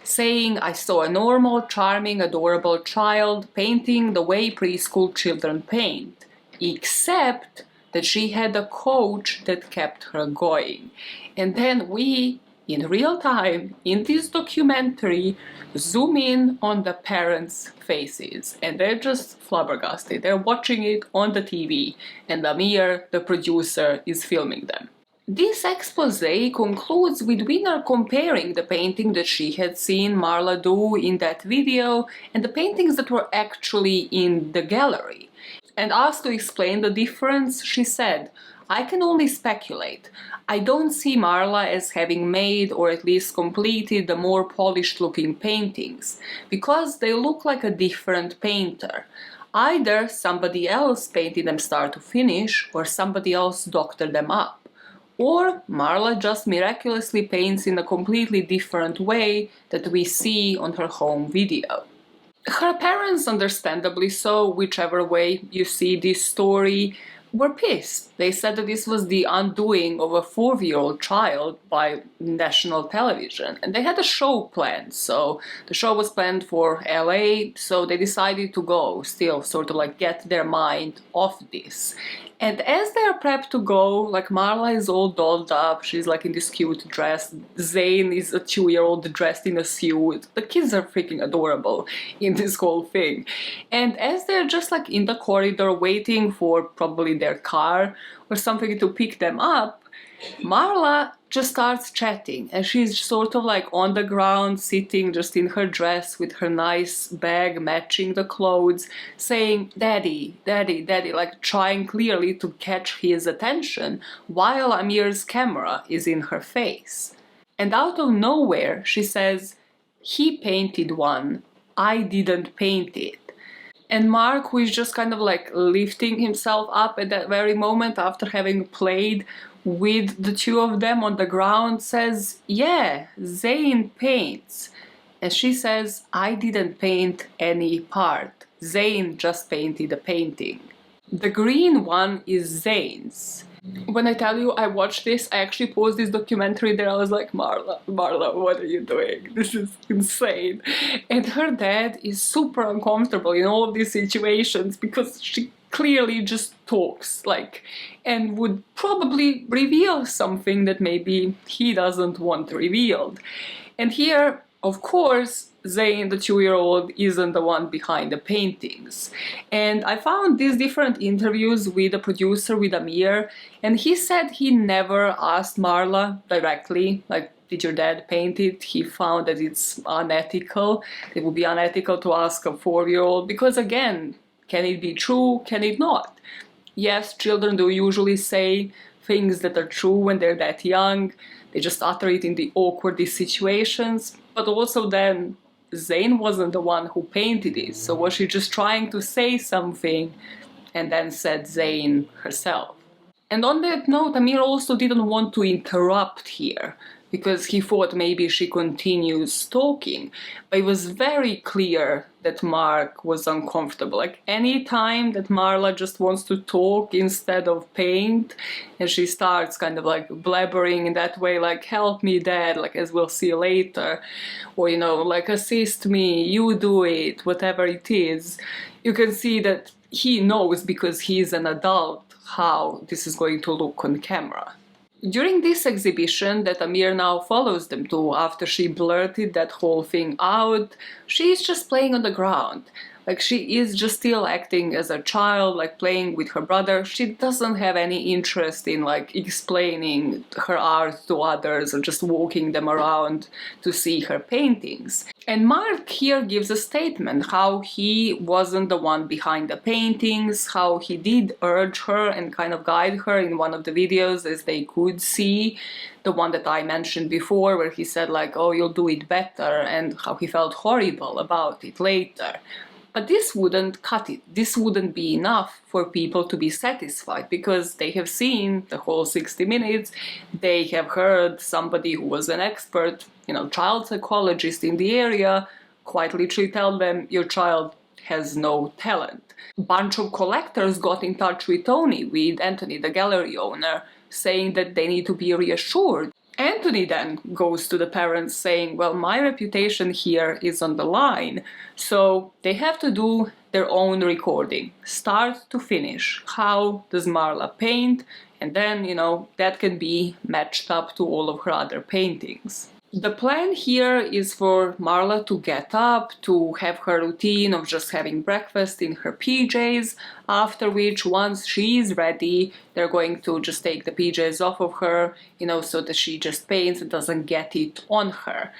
saying, I saw a normal, charming, adorable child painting the way preschool children paint, except that she had a coach that kept her going. And then we in real time, in this documentary, zoom in on the parents' faces, and they're just flabbergasted. They're watching it on the TV, and Amir, the producer, is filming them. This expose concludes with Winner comparing the painting that she had seen Marla do in that video and the paintings that were actually in the gallery. And asked to explain the difference, she said, "I can only speculate. I don't see Marla as having made or at least completed the more polished looking paintings, because they look like a different painter. Either somebody else painted them start to finish, or somebody else doctored them up. Or Marla just miraculously paints in a completely different way that we see on her home video." Her parents, understandably so, whichever way you see this story, were pissed. They said that this was the undoing of a 4-year-old child by national television. And they had a show planned, so the show was planned for LA, so they decided to go, still sort of like get their mind off this. And as they are prepped to go, like Marla is all dolled up, she's like in this cute dress, Zayn is a 2-year-old dressed in a suit, the kids are freaking adorable in this whole thing. And as they're just like in the corridor waiting for probably their car or something to pick them up, Marla just starts chatting, and she's sort of like on the ground, sitting just in her dress with her nice bag matching the clothes, saying, "Daddy, Daddy, Daddy," like trying clearly to catch his attention while Amir's camera is in her face. And out of nowhere, she says, "He painted one, I didn't paint it." And Mark, who is just kind of like lifting himself up at that very moment after having played with the two of them on the ground, says, "Yeah, Zayn paints." And she says, "I didn't paint any part. Zayn just painted a painting." The green one is Zayn's. When I tell you I watched this, I actually paused this documentary there. I was like, Marla, what are you doing? This is insane. And her dad is super uncomfortable in all of these situations because she clearly just talks, like, and would probably reveal something that maybe he doesn't want revealed. And here, of course, Zayn, the 2-year-old, isn't the one behind the paintings. And I found these different interviews with the producer, with Amir, and he said he never asked Marla directly, like, "Did your dad paint it?" He found that it's unethical. It would be unethical to ask a 4-year-old because, again, can it be true? Can it not? Yes, children do usually say things that are true when they're that young. They just utter it in the awkwardest situations. But also then, Zayn wasn't the one who painted it. So was she just trying to say something and then said Zayn herself? And on that note, Amir also didn't want to interrupt here, because he thought maybe she continues talking. But it was very clear that Mark was uncomfortable. Like, any time that Marla just wants to talk instead of paint, and she starts kind of like blabbering in that way, like, "Help me, Dad," like, as we'll see later, or, you know, like, "Assist me, you do it," whatever it is, you can see that he knows, because he's an adult, how this is going to look on camera. During this exhibition that Amir now follows them to, after she blurted that whole thing out, she's just playing on the ground. Like, she is just still acting as a child, like playing with her brother. She doesn't have any interest in like explaining her art to others or just walking them around to see her paintings. And Mark here gives a statement how he wasn't the one behind the paintings, how he did urge her and kind of guide her in one of the videos, as they could see, the one that I mentioned before, where he said like, "Oh, you'll do it better," and how he felt horrible about it later. But this wouldn't cut it. This wouldn't be enough for people to be satisfied, because they have seen the whole 60 minutes, they have heard somebody who was an expert, you know, child psychologist in the area, quite literally tell them, "Your child has no talent." A bunch of collectors got in touch with Anthony, the gallery owner, saying that they need to be reassured. Anthony then goes to the parents saying, "Well, my reputation here is on the line, so they have to do their own recording, start to finish. How does Marla paint? And then, you know, that can be matched up to all of her other paintings. The plan here is for Marla to get up, to have her routine of just having breakfast in her PJs, after which, once she is ready, they're going to just take the PJs off of her, you know, so that she just paints and doesn't get it on her.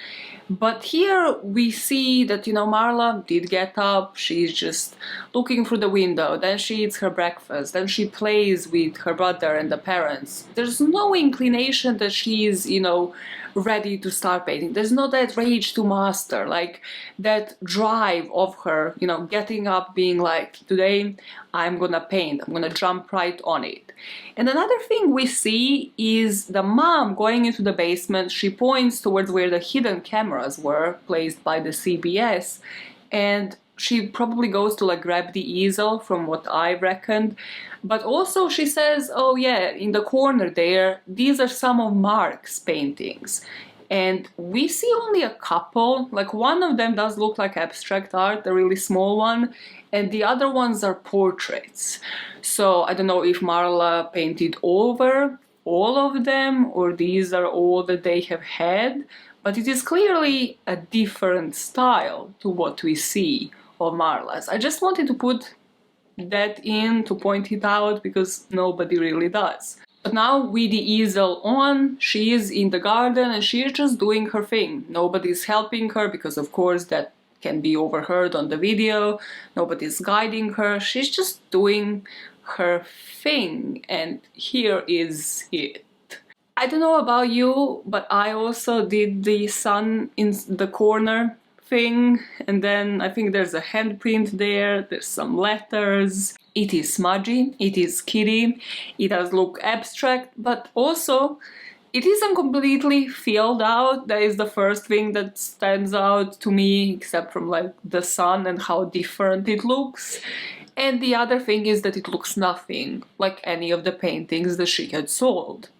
But here we see that, you know, Marla did get up, she's just looking through the window, then she eats her breakfast, then she plays with her brother and the parents. There's no inclination that she's, you know, ready to start painting. There's not that rage to master, like that drive of her, you know, getting up, being like, today I'm gonna paint, I'm gonna jump right on it. And another thing we see is the mom going into the basement. She points towards where the hidden cameras were placed by the CBS, and she probably goes to like grab the easel from what I reckoned. But also she says, oh yeah, in the corner there, these are some of Mark's paintings. And we see only a couple, like one of them does look like abstract art, a really small one, and the other ones are portraits. So I don't know if Marla painted over all of them, or these are all that they have had, but it is clearly a different style to what we see of Marla's. I just wanted to put that in to point it out because nobody really does. But now with the easel on, she is in the garden and she is just doing her thing. Nobody's helping her because of course that can be overheard on the video. Nobody's guiding her. She's just doing her thing, and here is it. I don't know about you, but I also did the sun in the corner thing, and then I think there's a handprint there, there's some letters. It is smudgy, it is kitty, it does look abstract, but also it isn't completely filled out. That is the first thing that stands out to me, except from like the sun and how different it looks. And the other thing is that it looks nothing like any of the paintings that she had sold.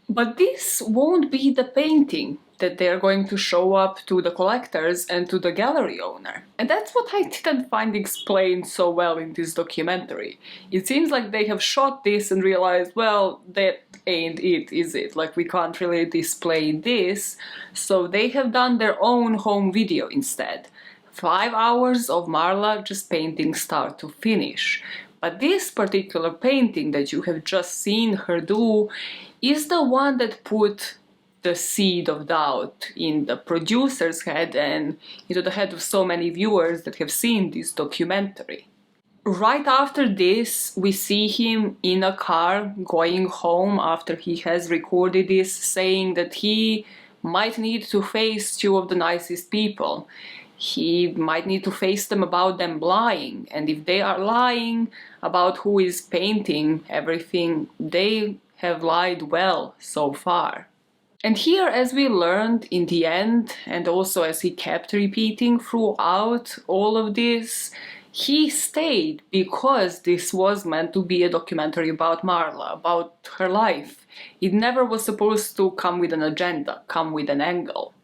But this won't be the painting that they're going to show up to the collectors and to the gallery owner. And that's what I didn't find explained so well in this documentary. It seems like they have shot this and realized, well, that ain't it, is it? Like, we can't really display this. So they have done their own home video instead. 5 hours of Marla just painting start to finish. But this particular painting that you have just seen her do is the one that put the seed of doubt in the producer's head and into the head of so many viewers that have seen this documentary. Right after this, we see him in a car going home after he has recorded this, saying that he might need to face 2 of the nicest people. He might need to face them about them lying, and if they are lying about who is painting everything, they have lied well so far. And here, as we learned in the end, and also as he kept repeating throughout all of this, he stayed because this was meant to be a documentary about Marla, about her life. It never was supposed to come with an agenda, come with an angle.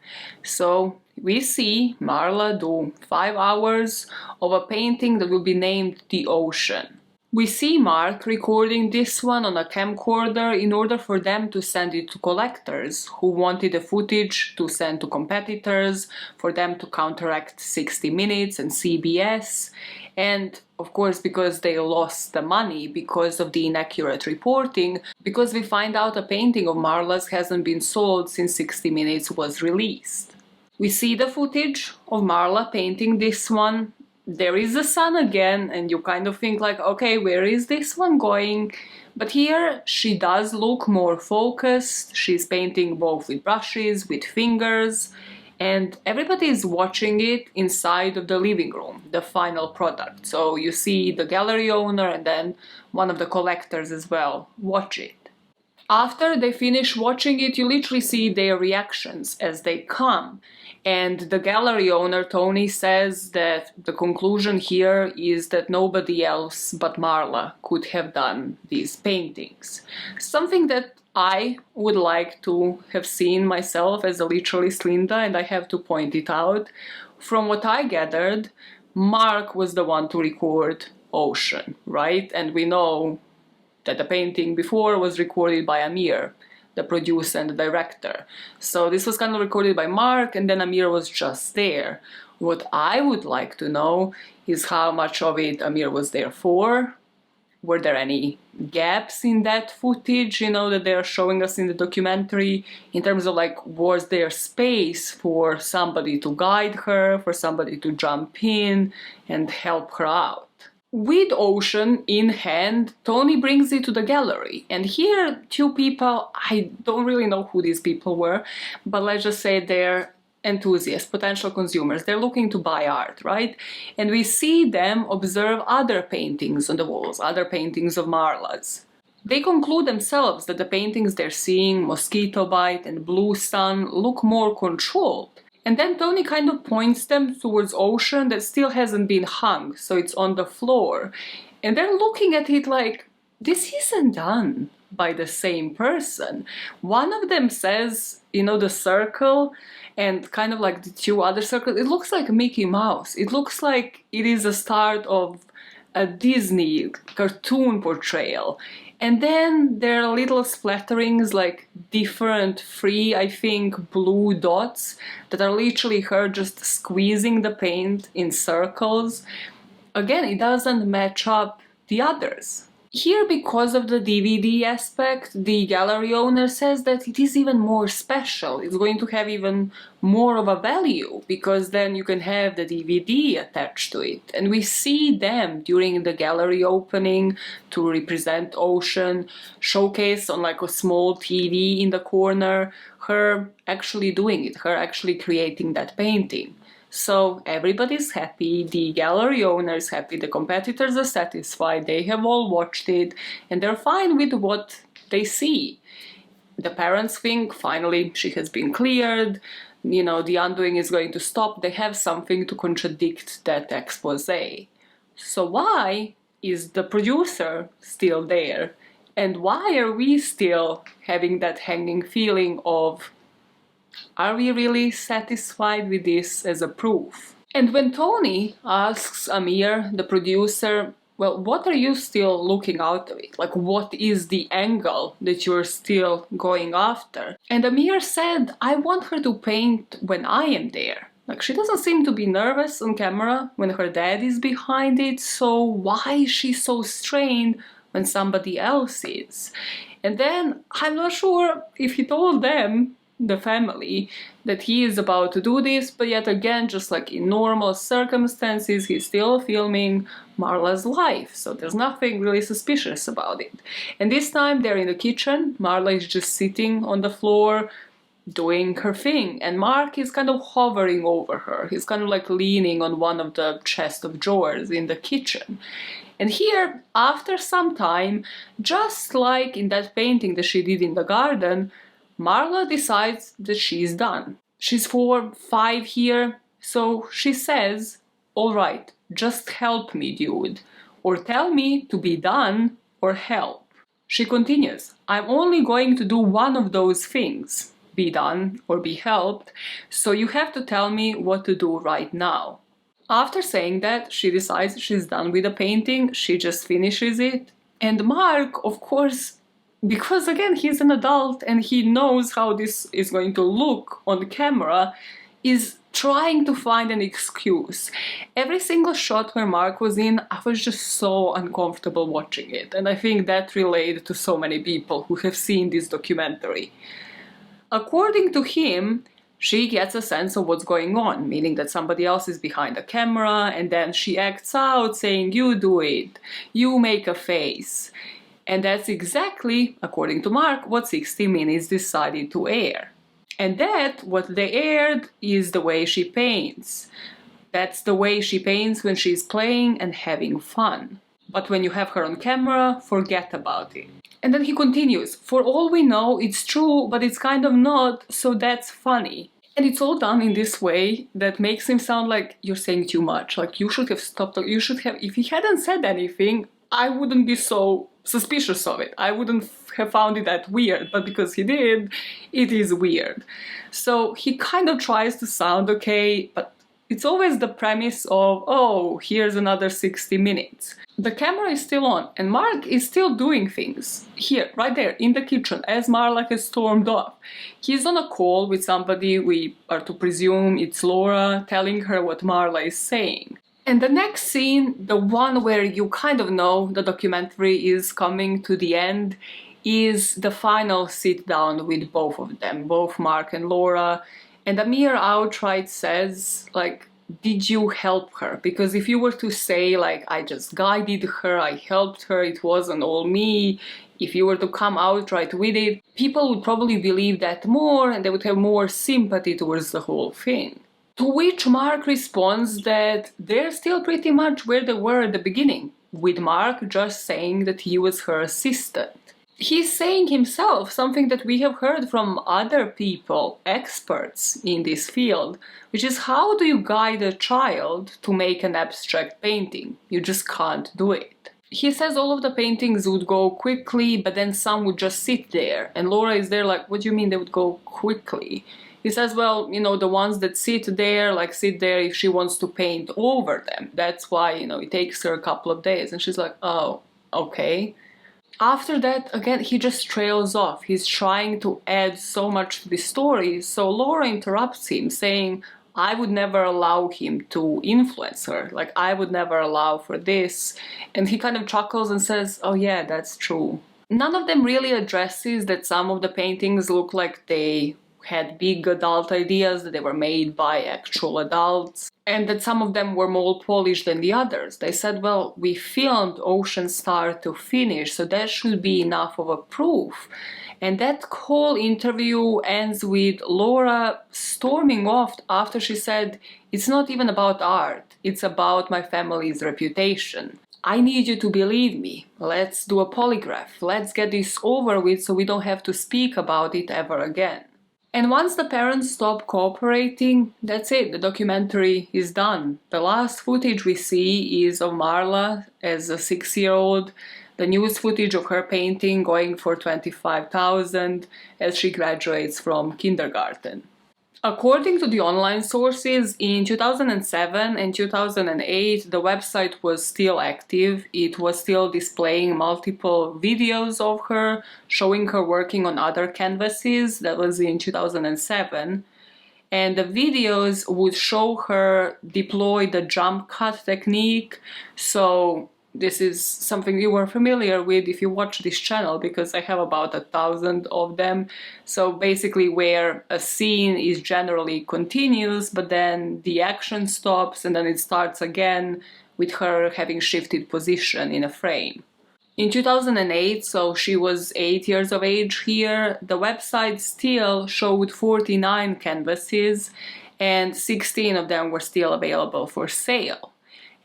So we see Marla do 5 hours of a painting that will be named The Ocean. We see Mark recording this one on a camcorder in order for them to send it to collectors who wanted the footage to send to competitors, for them to counteract 60 Minutes and CBS, and of course because they lost the money because of the inaccurate reporting, because we find out a painting of Marla's hasn't been sold since 60 Minutes was released. We see the footage of Marla painting this one. There is the sun again, and you kind of think like, okay, where is this one going? But here she does look more focused. She's painting both with brushes, with fingers, and everybody is watching it inside of the living room, the final product. So you see the gallery owner and then one of the collectors as well watch it. After they finish watching it, you literally see their reactions as they come. And the gallery owner, Tony, says that the conclusion here is that nobody else but Marla could have done these paintings. Something that I would like to have seen myself as a literalist Linda, and I have to point it out. From what I gathered, Mark was the one to record Ocean, right? And we know that the painting before was recorded by Amir, the producer and the director. So this was kind of recorded by Mark, and then Amir was just there. What I would like to know is how much of it Amir was there for. Were there any gaps in that footage, you know, that they are showing us in the documentary, in terms of like, was there space for somebody to guide her, for somebody to jump in and help her out? With Ocean in hand, Tony brings it to the gallery, and here two people, I don't really know who these people were, but let's just say they're enthusiasts, potential consumers. They're looking to buy art, right? And we see them observe other paintings on the walls, other paintings of Marla's. They conclude themselves that the paintings they're seeing, Mosquito Bite and Blue Sun, look more controlled. And then Tony kind of points them towards Ocean that still hasn't been hung, so it's on the floor. And they're looking at it like, this isn't done by the same person. One of them says, you know, the circle, and kind of like the two other circles, it looks like Mickey Mouse. It looks like it is the start of a Disney cartoon portrayal. And then there are little splatterings, like different free, I think, blue dots that are literally her just squeezing the paint in circles. Again, it doesn't match up the others. Here, because of the DVD aspect, the gallery owner says that it is even more special. It's going to have even more of a value, because then you can have the DVD attached to it. And we see them during the gallery opening to represent Ocean, showcase on like a small TV in the corner, her actually doing it, her actually creating that painting. So everybody's happy, the gallery owner is happy, the competitors are satisfied, they have all watched it, and they're fine with what they see. The parents think, finally, she has been cleared, you know, the undoing is going to stop, they have something to contradict that expose. So why is the producer still there? And why are we still having that hanging feeling of, are we really satisfied with this as a proof? And when Tony asks Amir, the producer, well, what are you still looking out of it? Like, what is the angle that you're still going after? And Amir said, I want her to paint when I am there. Like, she doesn't seem to be nervous on camera when her dad is behind it, so why is she so strained when somebody else is? And then, I'm not sure if he told them, the family, that he is about to do this, but yet again, just like in normal circumstances, he's still filming Marla's life, so there's nothing really suspicious about it. And this time they're in the kitchen, Marla is just sitting on the floor doing her thing, and Mark is kind of hovering over her. He's kind of like leaning on one of the chest of drawers in the kitchen. And here, after some time, just like in that painting that she did in the garden, Marla decides that she's done. She's 4-5 here, so she says, all right, just help me, dude. Or tell me to be done or help. She continues, I'm only going to do one of those things, be done or be helped, so you have to tell me what to do right now. After saying that, she decides she's done with the painting, she just finishes it, and Mark, of course, because again, he's an adult and he knows how this is going to look on camera, is trying to find an excuse. Every single shot where Mark was in, I was just so uncomfortable watching it, and I think that related to so many people who have seen this documentary. According to him, she gets a sense of what's going on, meaning that somebody else is behind the camera, and then she acts out saying, you do it, you make a face. And that's exactly, according to Mark, what 60 Minutes decided to air. And that, what they aired, is the way she paints. That's the way she paints when she's playing and having fun. But when you have her on camera, forget about it. And then he continues, for all we know, it's true, but it's kind of not, so that's funny. And it's all done in this way that makes him sound like you're saying too much. Like, you should have stopped, you should have, if he hadn't said anything, I wouldn't be so suspicious of it. I wouldn't have found it that weird, but because he did, it is weird. So he kind of tries to sound okay, but It's always the premise of, oh, here's another 60 minutes. The camera is still on, and Mark is still doing things. Here, right there, in the kitchen, as Marla has stormed off. He's on a call with somebody, we are to presume it's Laura, telling her what Marla is saying. And the next scene, the one where you kind of know the documentary is coming to the end, is the final sit down with both of them, both Mark and Laura. And Amir outright says, like, did you help her? Because if you were to say, like, I just guided her, I helped her, it wasn't all me, if you were to come outright with it, people would probably believe that more and they would have more sympathy towards the whole thing. To which Mark responds that they're still pretty much where they were at the beginning, with Mark just saying that he was her assistant. He's saying himself something that we have heard from other people, experts in this field, which is how do you guide a child to make an abstract painting? You just can't do it. He says all of the paintings would go quickly, but then some would just sit there. And Laura is there like, what do you mean they would go quickly? He says, well, you know, the ones that sit there if she wants to paint over them. That's why, you know, it takes her a couple of days. And she's like, oh, okay. After that, again, he just trails off. He's trying to add so much to the story. So Laura interrupts him, saying, I would never allow him to influence her. Like, I would never allow for this. And he kind of chuckles and says, oh yeah, that's true. None of them really addresses that some of the paintings look like they had big adult ideas, that they were made by actual adults, and that some of them were more polished than the others. They said, well, we filmed Ocean start to finish, so that should be enough of a proof. And that whole interview ends with Laura storming off after she said, it's not even about art, it's about my family's reputation. I need you to believe me. Let's do a polygraph. Let's get this over with so we don't have to speak about it ever again. And once the parents stop cooperating, that's it, the documentary is done. The last footage we see is of Marla as a 6-year-old, the news footage of her painting going for $25,000 as she graduates from kindergarten. According to the online sources, in 2007 and 2008, the website was still active. It was still displaying multiple videos of her, showing her working on other canvases. That was in 2007. And the videos would show her deploy the jump cut technique. So this is something you are familiar with if you watch this channel, because I have about 1,000 of them. So basically where a scene is generally continuous, but then the action stops and then it starts again with her having shifted position in a frame. In 2008, so she was 8 years of age here, the website still showed 49 canvases and 16 of them were still available for sale.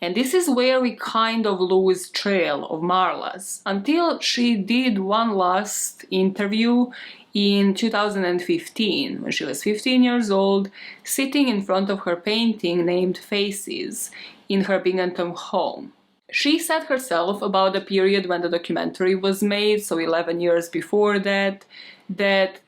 And this is where we kind of lose trail of Marla's, until she did one last interview in 2015, when she was 15 years old, sitting in front of her painting named Faces in her Binghamton home. She said herself about the period when the documentary was made, so 11 years before that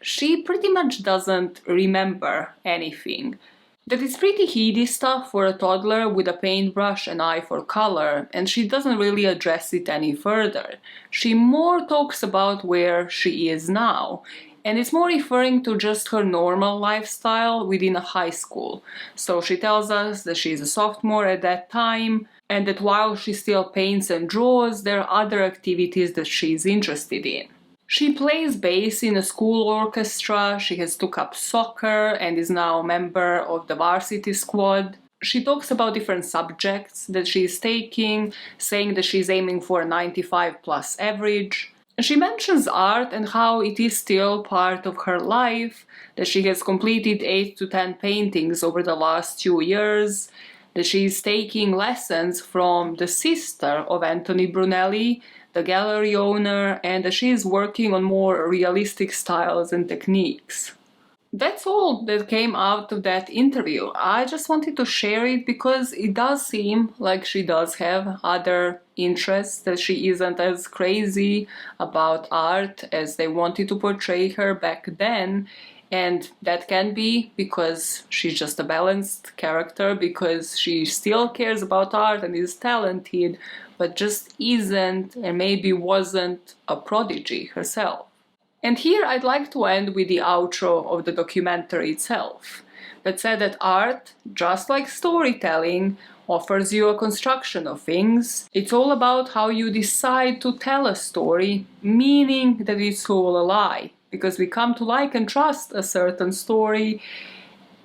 she pretty much doesn't remember anything. That it's pretty heady stuff for a toddler with a paintbrush and eye for color, and she doesn't really address it any further. She more talks about where she is now, and it's more referring to just her normal lifestyle within a high school. So she tells us that she's a sophomore at that time, and that while she still paints and draws, there are other activities that she's interested in. She plays bass in a school orchestra, she has took up soccer and is now a member of the varsity squad. She talks about different subjects that she is taking, saying that she's aiming for a 95 plus average. And she mentions art and how it is still part of her life, that she has completed 8 to 10 paintings over the last 2 years, that she is taking lessons from the sister of Anthony Brunelli, the gallery owner, and that she is working on more realistic styles and techniques. That's all that came out of that interview. I just wanted to share it because it does seem like she does have other interests, that she isn't as crazy about art as they wanted to portray her back then. And that can be because she's just a balanced character, because she still cares about art and is talented, but just isn't and maybe wasn't a prodigy herself. And here I'd like to end with the outro of the documentary itself, that said that art, just like storytelling, offers you a construction of things. It's all about how you decide to tell a story, meaning that it's all a lie. Because we come to like and trust a certain story,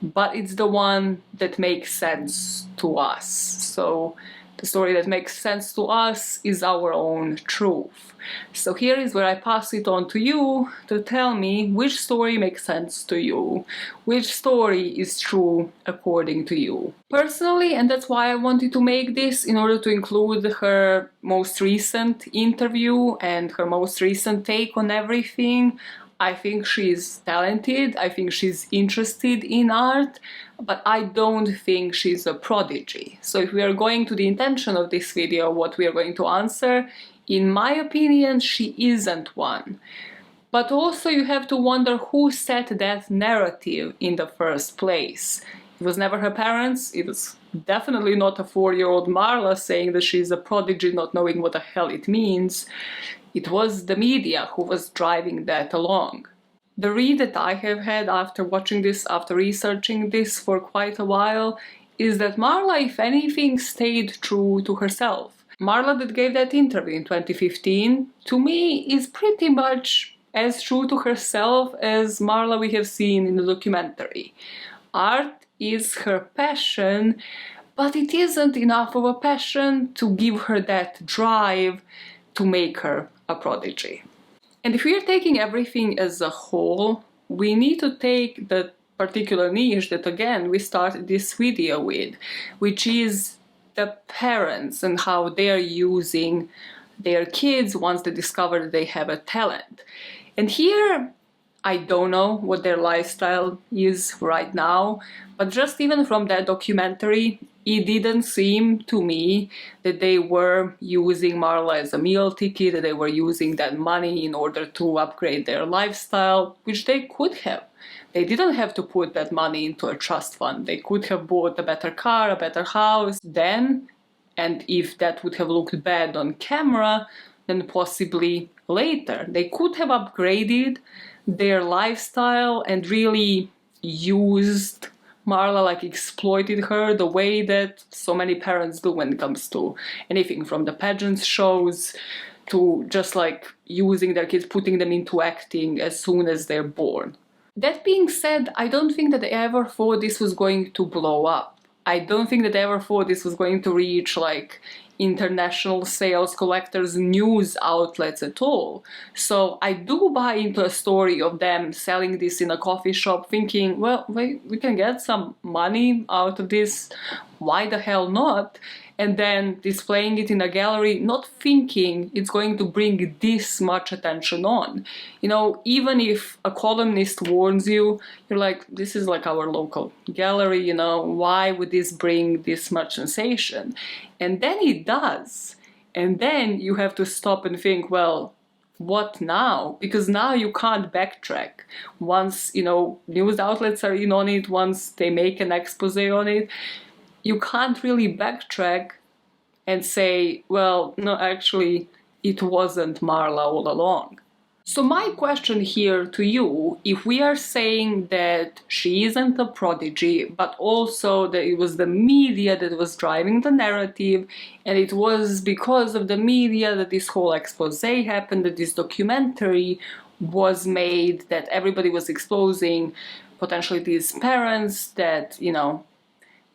but it's the one that makes sense to us. So the story that makes sense to us is our own truth. So here is where I pass it on to you to tell me which story makes sense to you, which story is true according to you. Personally, and that's why I wanted to make this, in order to include her most recent interview and her most recent take on everything, I think she's talented, I think she's interested in art, but I don't think she's a prodigy. So if we are going to the intention of this video, what we are going to answer, in my opinion, she isn't one. But also you have to wonder who set that narrative in the first place. It was never her parents, it was definitely not a 4-year-old Marla saying that she's a prodigy not knowing what the hell it means. It was the media who was driving that along. The read that I have had after watching this, after researching this for quite a while, is that Marla, if anything, stayed true to herself. Marla that gave that interview in 2015, to me, is pretty much as true to herself as Marla we have seen in the documentary. Art is her passion, but it isn't enough of a passion to give her that drive to make her a prodigy. And if we are taking everything as a whole, we need to take the particular niche that again we started this video with, which is the parents and how they're using their kids once they discover that they have a talent. And here, I don't know what their lifestyle is right now, but just even from that documentary, it didn't seem to me that they were using Marla as a meal ticket, that they were using that money in order to upgrade their lifestyle, which they could have. They didn't have to put that money into a trust fund. They could have bought a better car, a better house then, and if that would have looked bad on camera, then possibly later. They could have upgraded their lifestyle and really used Marla, like exploited her the way that so many parents do when it comes to anything from the pageant shows to just like using their kids, putting them into acting as soon as they're born. That being said, I don't think that they ever thought this was going to blow up. I don't think that they ever thought this was going to reach like international sales collectors, news outlets at all. So I do buy into a story of them selling this in a coffee shop thinking, well, we can get some money out of this, why the hell not? And then displaying it in a gallery, not thinking it's going to bring this much attention on. You know, even if a columnist warns you, you're like, this is like our local gallery, you know, why would this bring this much sensation? And then it does. And then you have to stop and think, well, what now? Because now you can't backtrack. Once, you know, news outlets are in on it, once they make an expose on it, you can't really backtrack and say, well, no, actually, it wasn't Marla all along. So my question here to you, if we are saying that she isn't a prodigy, but also that it was the media that was driving the narrative, and it was because of the media that this whole expose happened, that this documentary was made, that everybody was exposing potentially these parents, that, you know,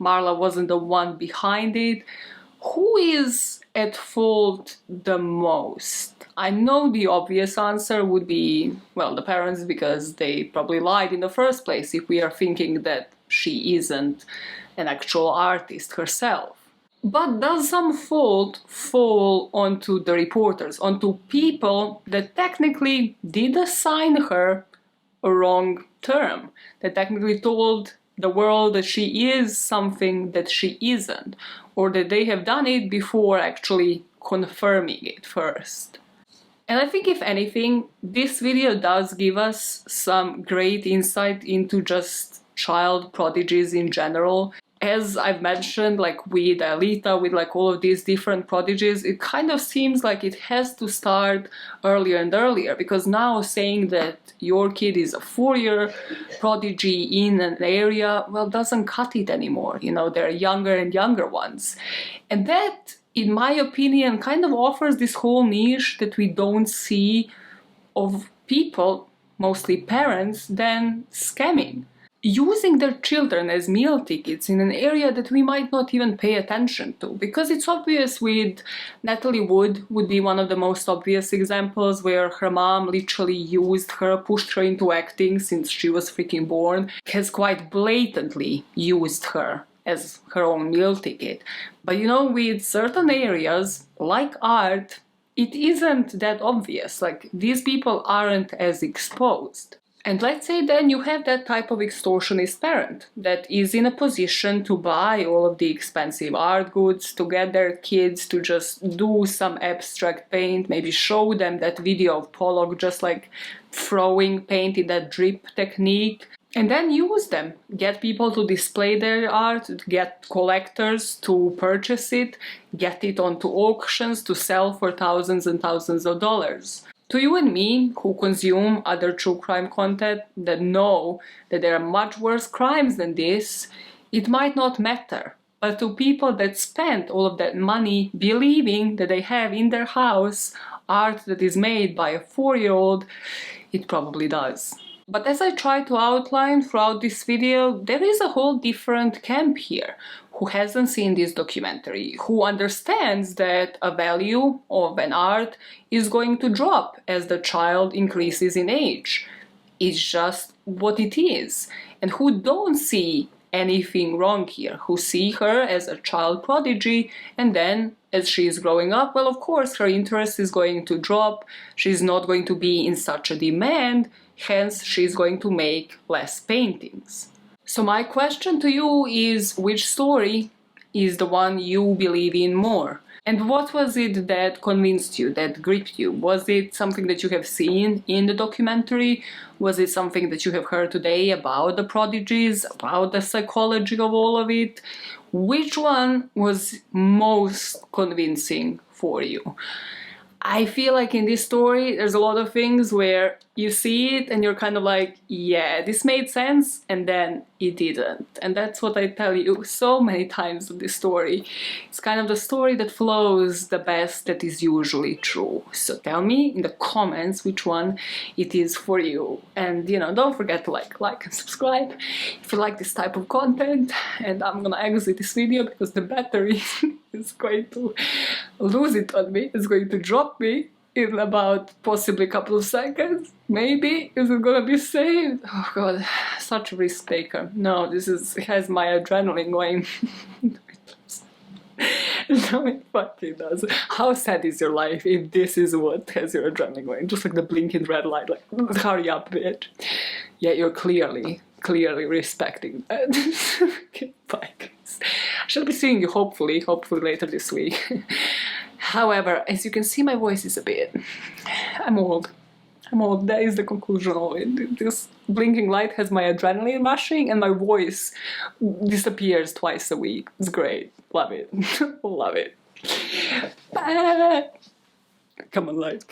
Marla wasn't the one behind it, who is at fault the most? I know the obvious answer would be, well, the parents, because they probably lied in the first place if we are thinking that she isn't an actual artist herself. But does some fault fall onto the reporters, onto people that technically did assign her a wrong term, that technically told the world that she is something that she isn't, or that they have done it before actually confirming it first? And I think if anything, this video does give us some great insight into just child prodigies in general. As I've mentioned, like with Alita, with like all of these different prodigies, it kind of seems like it has to start earlier and earlier, because now saying that your kid is a 4-year prodigy in an area, well, doesn't cut it anymore. You know, there are younger and younger ones. And that, in my opinion, kind of offers this whole niche that we don't see of people, mostly parents, then scamming. Using their children as meal tickets in an area that we might not even pay attention to. Because it's obvious with Natalie Wood would be one of the most obvious examples, where her mom literally used her, pushed her into acting since she was freaking born, has quite blatantly used her as her own meal ticket. But you know, with certain areas, like art, it isn't that obvious. Like, these people aren't as exposed. And let's say then you have that type of extortionist parent that is in a position to buy all of the expensive art goods, to get their kids to just do some abstract paint, maybe show them that video of Pollock just like throwing paint in that drip technique, and then use them. Get people to display their art, get collectors to purchase it, get it onto auctions to sell for thousands and thousands of dollars. To you and me, who consume other true crime content, that know that there are much worse crimes than this, it might not matter. But to people that spent all of that money believing that they have in their house art that is made by a 4-year-old, it probably does. But as I try to outline throughout this video, there is a whole different camp here, who hasn't seen this documentary, who understands that a value of an art is going to drop as the child increases in age. It's just what it is. And who don't see anything wrong here, who see her as a child prodigy, and then as she's growing up, well, of course, her interest is going to drop, she's not going to be in such a demand, hence she's going to make less paintings. So my question to you is, which story is the one you believe in more? And what was it that convinced you, that gripped you? Was it something that you have seen in the documentary? Was it something that you have heard today about the prodigies, about the psychology of all of it? Which one was most convincing for you? I feel like in this story, there's a lot of things where you see it and you're kind of like, yeah, this made sense, and then it didn't. And that's what I tell you so many times in this story. It's kind of the story that flows the best, that is usually true. So tell me in the comments which one it is for you. And, you know, don't forget to like and subscribe if you like this type of content. And I'm gonna exit this video because the battery is going to lose it on me. It's going to drop me in about possibly a couple of seconds. Maybe. Is it gonna be saved? Oh god, such a risk taker. No, it has my adrenaline going. No, it fucking does. How sad is your life if this is what has your adrenaline going? Just like the blinking red light, like, hurry up, bitch. Yeah, you're clearly respecting that. Okay, bye guys. I shall be seeing you hopefully later this week. However, as you can see, my voice is a bit... I'm old. That is the conclusion of it. This blinking light has my adrenaline rushing and my voice disappears twice a week. It's great. Love it. Love it. Bye. Come on light,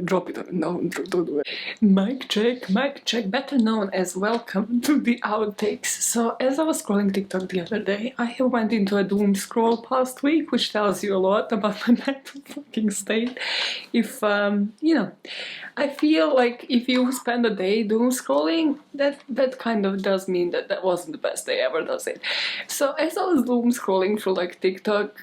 drop it. No, don't do it. Mic check, better known as welcome to the Outtakes. So as I was scrolling TikTok the other day, I went into a doom scroll past week, which tells you a lot about my mental fucking state. If, you know, I feel like if you spend a day doom scrolling, that kind of does mean that wasn't the best day ever, does it? So as I was doom scrolling through like TikTok,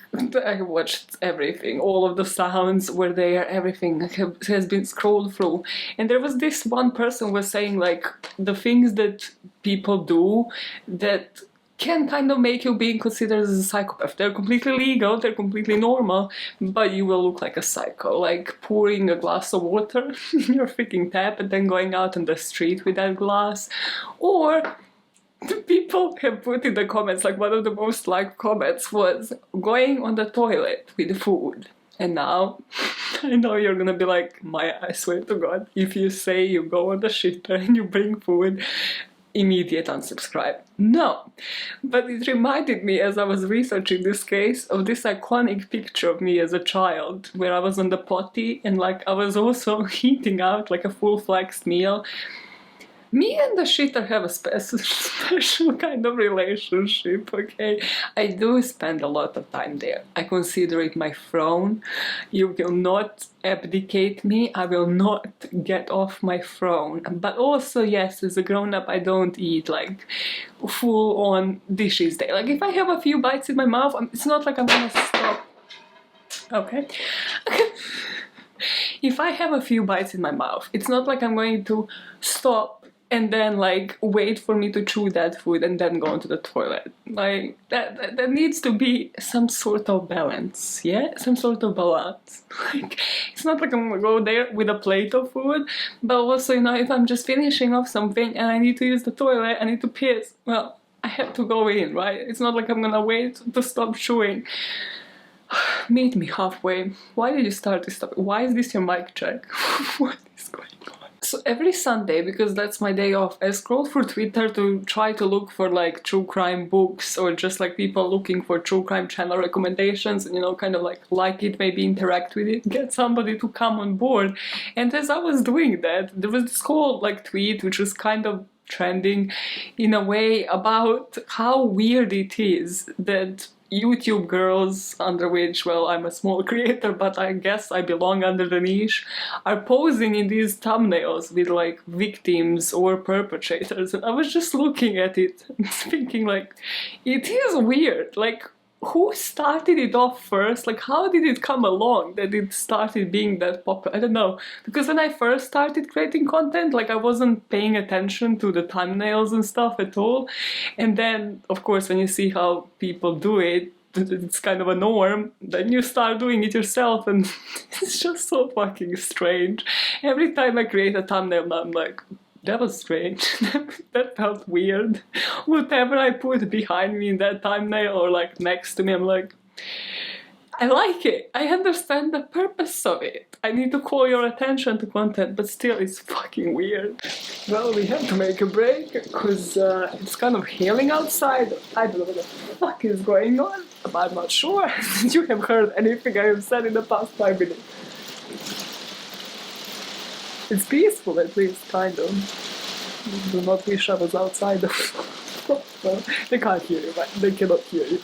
I watched everything. All of the sounds were there, everything has been scrolled through. And there was this one person was saying like the things that people do that can kind of make you being considered as a psychopath. They're completely legal, they're completely normal, but you will look like a psycho. Like pouring a glass of water in your freaking tap and then going out on the street with that glass. Or people have put in the comments, like one of the most liked comments was going on the toilet with food. And now, I know you're gonna be like, Maya, I swear to God, if you say you go on the shitter and you bring food, immediate unsubscribe. No. But it reminded me, as I was researching this case, of this iconic picture of me as a child, where I was on the potty and like I was also eating out like a full flexed meal. Me and the shitter have a special kind of relationship, okay? I do spend a lot of time there. I consider it my throne. You will not abdicate me. I will not get off my throne. But also, yes, as a grown-up, I don't eat like full-on dishes there. Like if I have a few bites in my mouth, it's not like I'm gonna stop. Okay. If I have a few bites in my mouth, it's not like I'm going to stop and then like wait for me to chew that food and then go into the toilet. Like that needs to be some sort of balance, yeah? Some sort of balance. Like it's not like I'm gonna go there with a plate of food, but also, you know, if I'm just finishing off something and I need to use the toilet, I need to piss, well, I have to go in, right? It's not like I'm gonna wait to stop chewing. Meet me halfway. Why did you start this topic? Why is this your mic check? What is going on? So every Sunday, because that's my day off, I scroll through Twitter to try to look for like true crime books or just like people looking for true crime channel recommendations and, you know, kind of like it, maybe interact with it, get somebody to come on board. And as I was doing that, there was this whole like tweet which was kind of trending in a way about how weird it is that YouTube girls, under which, well, I'm a small creator, but I guess I belong under the niche, are posing in these thumbnails with like victims or perpetrators. And I was just looking at it and thinking like, it is weird. Like, who started it off first? Like, how did it come along that it started being that popular? I don't know. Because when I first started creating content, like, I wasn't paying attention to the thumbnails and stuff at all. And then, of course, when you see how people do it, it's kind of a norm, then you start doing it yourself, and it's just so fucking strange. Every time I create a thumbnail, I'm like, that was strange. That felt weird. Whatever I put behind me in that thumbnail or like next to me, I'm like, I like it. I understand the purpose of it. I need to call your attention to content, but still it's fucking weird. Well, we have to make a break because it's kind of hailing outside. I don't know what the fuck is going on, but I'm not sure. You have heard anything I have said in the past 5 minutes. It's peaceful, at least, kind of. Do not wish I was outside. Well, they can't hear you, right? They cannot hear you.